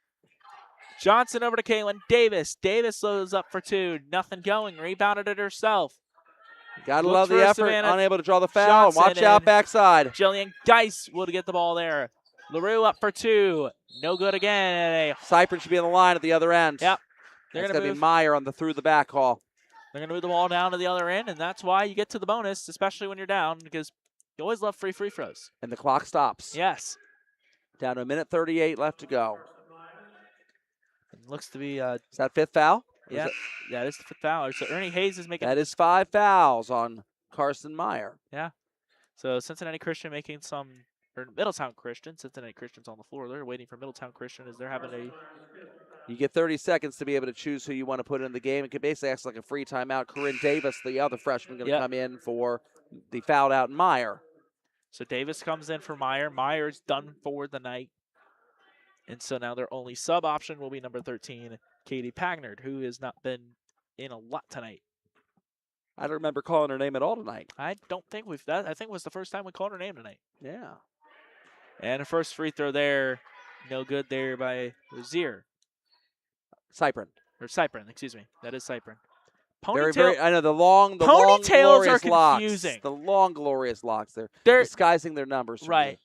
Johnson over to Kaylin Davis. Davis loads up for 2. Nothing going. Rebounded it herself. Got to Looks love the for effort. Savannah Unable to draw the foul. And watch Johnson out and- backside. Jillian Geis will get the ball there. LaRue up for 2. No good again. And Cyprin should be on the line at the other end. Yep. They're That's going going to to be move. Meyer on the through the back call. They're going to move the ball down to the other end, and that's why you get to the bonus, especially when you're down, because you always love free throws. And the clock stops. Yes. Down to 1:38 left to go. It looks to be, Is that 5th foul? Or is yeah, it- yeah, this is the foul. So Ernie Hayes is making. That is 5 fouls on Carson Meyer. So Cincinnati Christian making some, or Middletown Christian. Cincinnati Christian's on the floor. They're waiting for Middletown Christian as they're having a. You get 30 seconds to be able to choose who you want to put in the game. It could basically act like a free timeout. Corinne Davis, the other freshman, going to Yep. come in for the fouled out Meyer. So Davis comes in for Meyer. Meyer's done for the night. And so now their only sub option will be number 13, Katie Pagnard, who has not been in a lot tonight. I don't remember calling her name at all tonight. I don't think we've that. I think it was the first time we called her name tonight. Yeah. And her first free throw there, no good there by Rozier. Cyprin. Or Cyprin, excuse me. That is Cyprin. Very, Ponytail. very. I know the long Ponytails are glorious locks. confusing. The long, glorious locks. They're They're disguising their numbers. from right. me.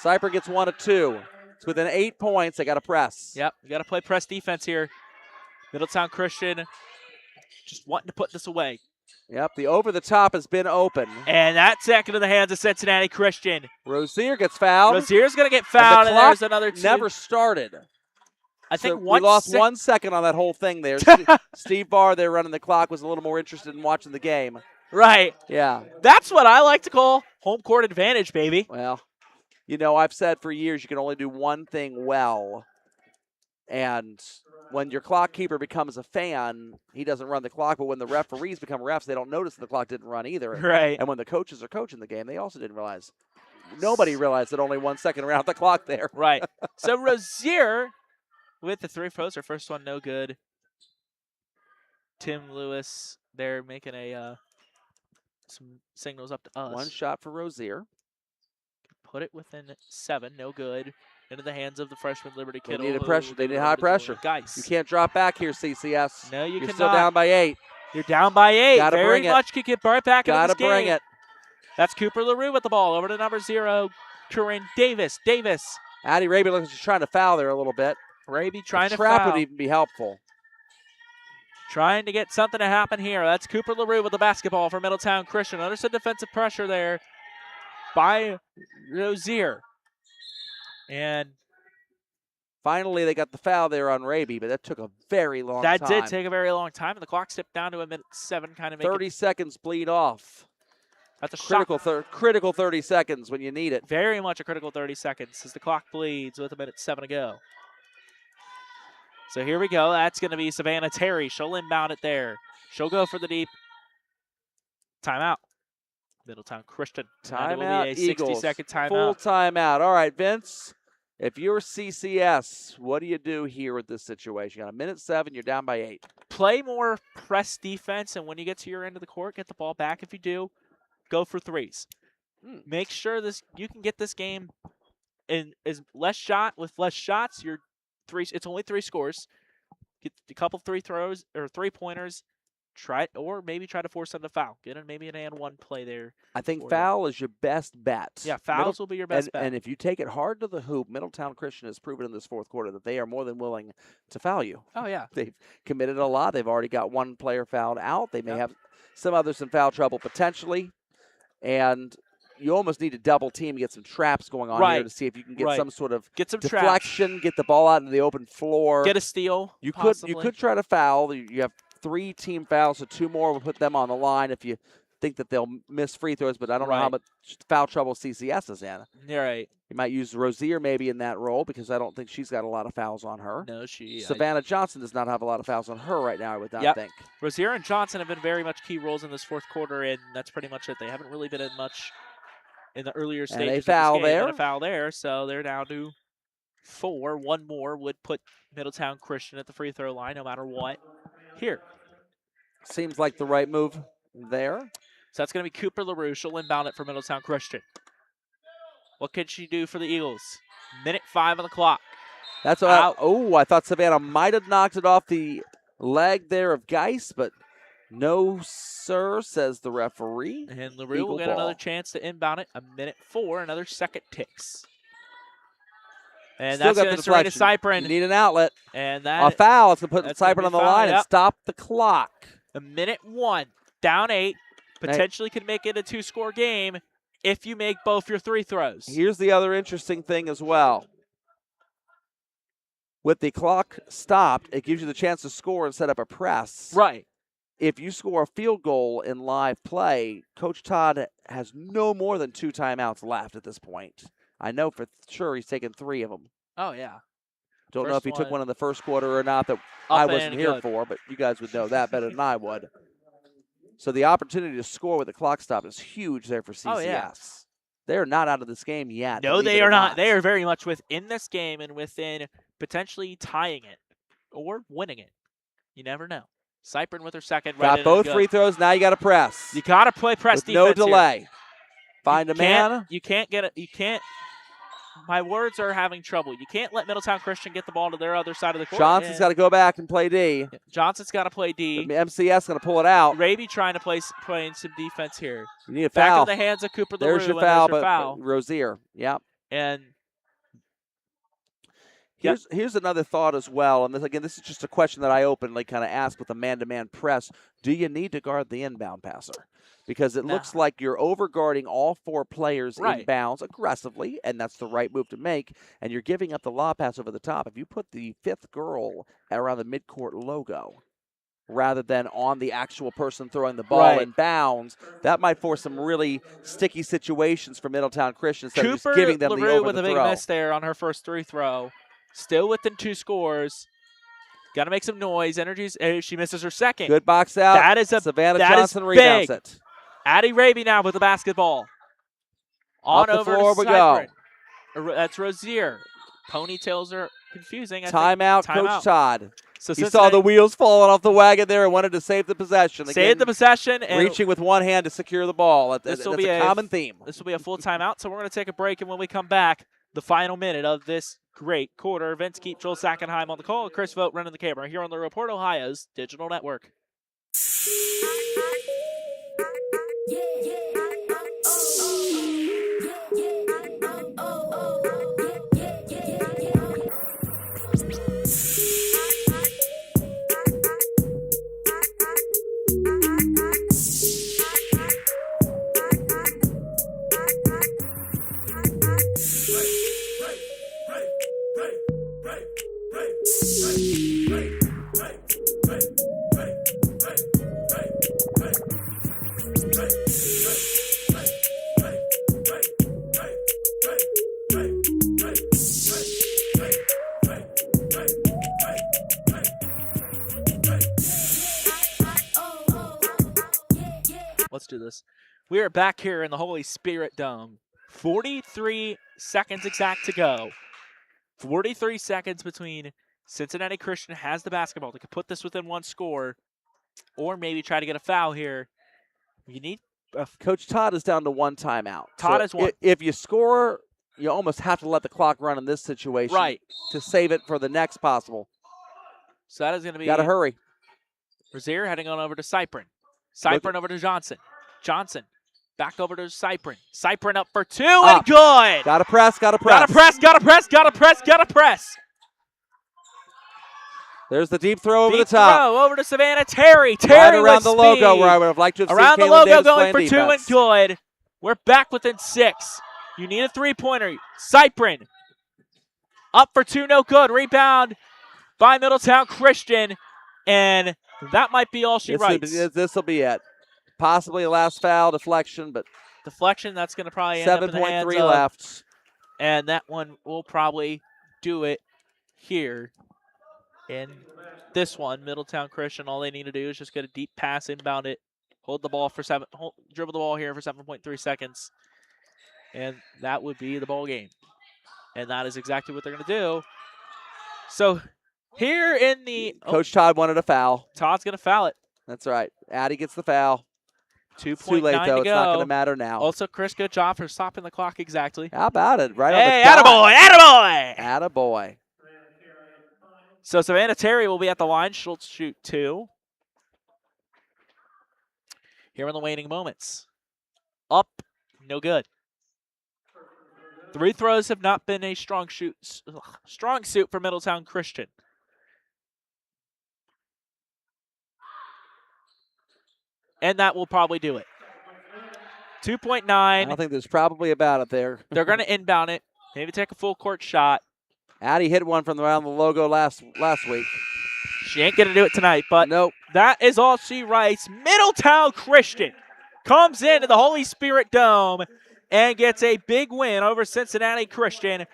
Cyprin gets 1 of 2. It's within 8 points. They got to press. Yep. You got to play press defense here. Middletown Christian just wanting to put this away. Yep. The over the top has been open. And that's second in the hands of Cincinnati Christian. Rozier gets fouled. Rozier's going to get And fouled, the and clock there's another 2. never started. I think So we one lost sec- 1 second on that whole thing there. Steve Barr there running the clock was a little more interested in watching the game. Right. Yeah. That's what I like to call home court advantage, baby. Well, you know, I've said for years you can only do one thing well. And when your clock keeper becomes a fan, he doesn't run the clock. But when the referees become refs, they don't notice the clock didn't run either. Right. And when the coaches are coaching the game, they also didn't realize. Nobody realized that only 1 second around the clock there. Right. So Rozier with the 3 throws. Her first one no good. Tim Lewis there making some signals up to us. 1 shot for Rozier. Put it within 7, no good. Into the hands of the freshman Liberty They Kittle. needed who pressure. will They give it need over high to Julian pressure. Geis. You can't drop back here, CCS. No, you You're cannot. still down by 8. You're down by 8. Gotta Very bring it. much could get right back into Gotta this game. bring it. That's Cooper LaRue with the ball. Over to number 0, Corinne Davis. Addie Raby looks like she's trying to foul there a little bit. Raby trying to trap foul. would even be helpful. Trying to get something to happen here. That's Cooper LaRue with the basketball for Middletown Christian. Under some defensive pressure there by Rozier. And finally, they got the foul there on Raby, but that took a very long time. that did take a very long time, and the clock stepped down to a minute 7, kind of 30 seconds bleed off. That's a shot. Critical 30 seconds when you need it. Very much a critical 30 seconds as the clock bleeds with a minute 7 to go. So here we go. That's going to be Savannah Terry. She'll inbound it there. She'll go for the deep. Timeout. Middletown Christian. That will Timeout, be a Eagles. 60-second timeout. Full timeout. All right, Vince, if you're CCS, what do you do here with this situation? You got a minute 7, you're down by 8. Play more press defense, and when you get to your end of the court, get the ball back. If you do, go for 3s. Make sure you can get this game in less shots. You're 3. It's only 3 scores. Get a couple 3 throws or 3-pointers. Maybe try to force them to foul. Get maybe an and 1 play there. I think foul is your best bet. Yeah, fouls will be your best bet. And if you take it hard to the hoop, Middletown Christian has proven in this 4th quarter that they are more than willing to foul you. Oh, yeah. They've committed a lot. They've already got 1 player fouled out. They may have some others in foul trouble potentially. And you almost need to double team, get some traps going on here to see if you can get some sort of deflection, traps. Get the ball out into the open floor. Get a steal. You could try to foul. You have 3 team fouls, so 2 more will put them on the line if you think that they'll miss free throws, but I don't know how much foul trouble CCS is in. You're right. You might use Rozier maybe in that role because I don't think she's got a lot of fouls on her. No, Savannah Johnson does not have a lot of fouls on her right now, I would not think. Rozier and Johnson have been very much key roles in this 4th quarter, and that's pretty much it. They haven't really been in much in the earlier stages. And a foul of this game. there. And a foul there, so they're down to 4. 1 more would put Middletown Christian at the free throw line no matter what. Here. Seems like the right move there. So that's going to be Cooper LaRue. She'll inbound it for Middletown Christian. What can she do for the Eagles? Minute 5 on the clock. That's what I thought Savannah might have knocked it off the leg there of Geis, but no, sir, says the referee. And LaRue will get another chance to inbound it. A minute 4, another second ticks. And Still that's going to Serena Cyprin. You need an outlet. And that a foul. It's going to put Cyprin on the line and stop the clock. A minute 1, down 8. Potentially could make it a 2-score game if you make both your 3 throws. Here's the other interesting thing as well. With the clock stopped, it gives you the chance to score and set up a press. Right. If you score a field goal in live play, Coach Todd has no more than 2 timeouts left at this point. I know for sure he's taken 3 of them. Oh, yeah. Don't know if he took one in the 1st quarter or not that I wasn't here for, but you guys would know that better than I would. So the opportunity to score with the clock stop is huge there for CCS. Oh, yeah. They're not out of this game yet. No, they are not. They are very much within this game and within potentially tying it or winning it. You never know. Cyprin with her second. Got both free throws. Now you got to press. You got to play press with defense. No delay. Here. Find a man. You can't get it. You can't. My words are having trouble. You can't let Middletown Christian get the ball to their other side of the court. Johnson's got to go back and play D. Johnson's got to play D. MCS going to pull it out. Raby trying to play in some defense here. You need a back foul. in the hands of Cooper LaRue. There's your foul, there's your foul. Rozier. Yep. And here's another thought as well. And this is just a question that I openly kind of ask with a man-to-man press. Do you need to guard the inbound passer? Because it looks like you're overguarding all 4 players inbounds aggressively, and that's the right move to make, and you're giving up the lob pass over the top. If you put the 5th girl around the midcourt logo rather than on the actual person throwing the ball in bounds, that might force some really sticky situations for Middletown Christian instead of just giving them LaRue the over with the a big throw. miss there on her first 3 throw. Still within 2 scores. Got to make some noise. Energies. She misses her second. Good box out. That is Savannah that Johnson is rebounds big. it. Addie Raby now with the basketball. On Off the over floor to we Cyprin. go. That's Rozier. Ponytails are confusing. I think. Timeout, Coach Timeout. Todd. So He saw the wheels falling off the wagon there and wanted to save the possession. Save the possession. And reaching with one hand to secure the ball. This That's will be a common theme. This will be a full timeout, so we're going to take a break, and when we come back, the final minute of this great quarter. Vince Keep, Joel Sackenheim on the call, Chris Vogt running the camera here on the Report Ohio's digital network. Let's do this. We are back here in the Holy Spirit Dome. 43 seconds exact to go. 43 seconds between Cincinnati Christian has the basketball. They could put this within one score or maybe try to get a foul here. You need Coach Todd is down to one timeout. Todd so is one. If you score, you almost have to let the clock run in this situation. Right. To save it for the next possible. So that is going to be. Got to hurry. Rozier heading on over to Cyprin. Cyprin over to Johnson. Johnson back over to Cyprin. Cyprin up for two and good. Got to press, got to press. Got to press, got to press, got to press, got to press. There's the deep throw over Deep the top. throw over to Savannah Terry. Right around with the speed. logo where I would have liked to have around seen the Kaylin logo Davis going for playing two and defense. good. We're back within 6. You need a three-pointer. Cyprin up for two, no good. Rebound by Middletown Christian, and that might be all she writes. This will be it. Possibly a last foul deflection, but deflection. That's going to probably end up in the hands 7.3 of, left, and that one will probably do it here. In this one, Middletown Christian, all they need to do is just get a deep pass, inbound it, hold the ball for dribble the ball here for 7.3 seconds, and that would be the ball game. And that is exactly what they're going to do. So here in the Coach Todd wanted a foul. Todd's going to foul it. That's right. Addie gets the foul. 2.9 It's too late though. to It's go. not going to matter now. Also, Chris, good job for stopping the clock exactly. How about it? Right hey, on the dot. attaboy, attaboy. Attaboy. So Savannah Terry will be at the line. She'll shoot 2. Here in the waning moments. Up, no good. 3 throws have not been a strong suit for Middletown Christian. And that will probably do it. 2.9. I don't think there's probably about it there. They're going to inbound it. Maybe take a full court shot. Addie hit one from around the logo last week. She ain't going to do it tonight, but nope. That is all she writes. Middletown Christian comes into the Holy Spirit Dome and gets a big win over Cincinnati Christian,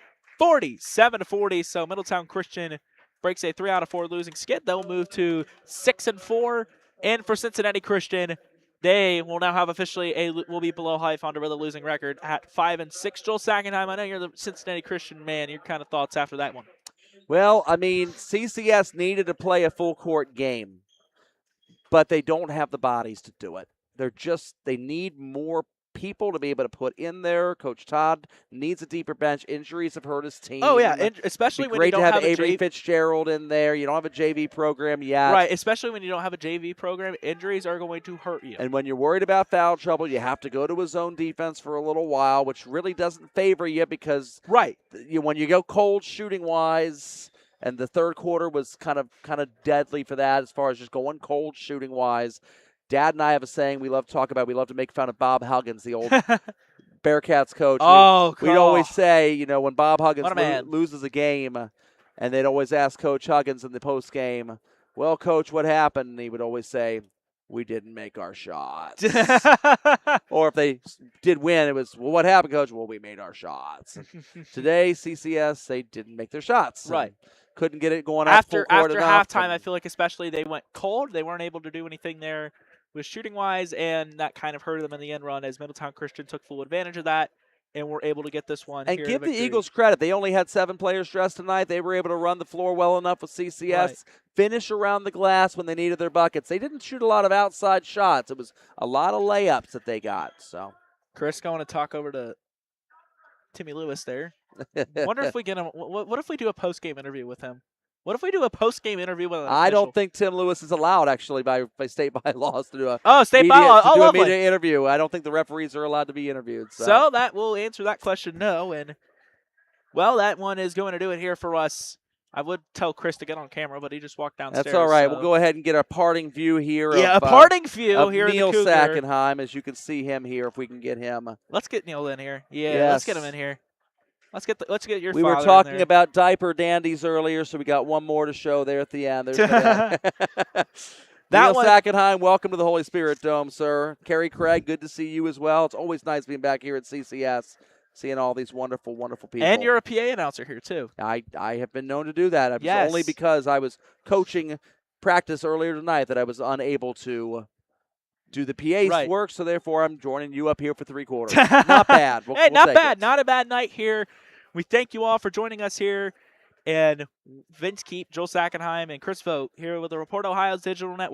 47-40. So Middletown Christian breaks a 3 out of 4 losing skid. They'll move to 6-4. And for Cincinnati Christian, they will now have officially will be below Haifa with a losing record at 5-6. Joel Sackenheim, I know you're the Cincinnati Christian man. Your kind of thoughts after that one? Well, I mean, CCS needed to play a full court game, but they don't have the bodies to do it. They need more people to be able to put in there. Coach Todd needs a deeper bench. Injuries have hurt his team. Oh, yeah, especially when you don't have Avery Fitzgerald in there. You don't have a JV program yet. Right, especially when you don't have a JV program. Injuries are going to hurt you. And when you're worried about foul trouble, you have to go to a zone defense for a little while, which really doesn't favor you because when you go cold shooting-wise, and the third quarter was kind of deadly for that as far as just going cold shooting-wise. Dad and I have a saying we love to make fun of Bob Huggins, the old Bearcats coach. We'd always say, when Bob Huggins loses a game, and they'd always ask Coach Huggins in the post game, well, Coach, what happened? And he would always say, we didn't make our shots. Or if they did win, it was, well, what happened, Coach? Well, we made our shots. Today, CCS, they didn't make their shots. Right. Couldn't get it going up After full court enough, halftime, I feel like especially they went cold. They weren't able to do anything there with shooting-wise, and that kind of hurt them in the end run as Middletown Christian took full advantage of that and were able to get this one. And give the Eagles credit. They only had 7 players dressed tonight. They were able to run the floor well enough with CCS, finish around the glass when they needed their buckets. They didn't shoot a lot of outside shots. It was a lot of layups that they got. So, Chris going to talk over to Timmy Lewis there. Wonder if we get him. What if we do a post-game interview with him? What if we do a post-game interview with him? I don't think Tim Lewis is allowed, actually, by state bylaws to do a state media, bylaws. to do a Lovely. media interview. I don't think the referees are allowed to be interviewed. So that will answer that question, no. And, well, that one is going to do it here for us. I would tell Chris to get on camera, but he just walked downstairs. That's all right. So. We'll go ahead and get a parting view here. Yeah, of, a parting view here Neil in the Cougar. Sackenheim, as you can see him here, if we can get him. Let's get Neil in here. Yeah, Yes. let's get him in here. Let's get your We father were in talking there. about diaper dandies earlier, so we got one more to show there at the end. There's That Neil one- Sackenheim, welcome to the Holy Spirit Dome, sir. Kerry Craig, good to see you as well. It's always nice being back here at CCS, seeing all these wonderful, wonderful people. And you're a PA announcer here, too. I have been known to do that. It was Yes. only because I was coaching practice earlier tonight that I was unable to do the PA work, so therefore I'm joining you up here for 3 quarters. Not bad. Hey, we'll not take bad. it. Not a bad night here. We thank you all for joining us here. And Vince Keep, Joel Sackenheim, and Chris Vogt here with the Report Ohio's Digital Network.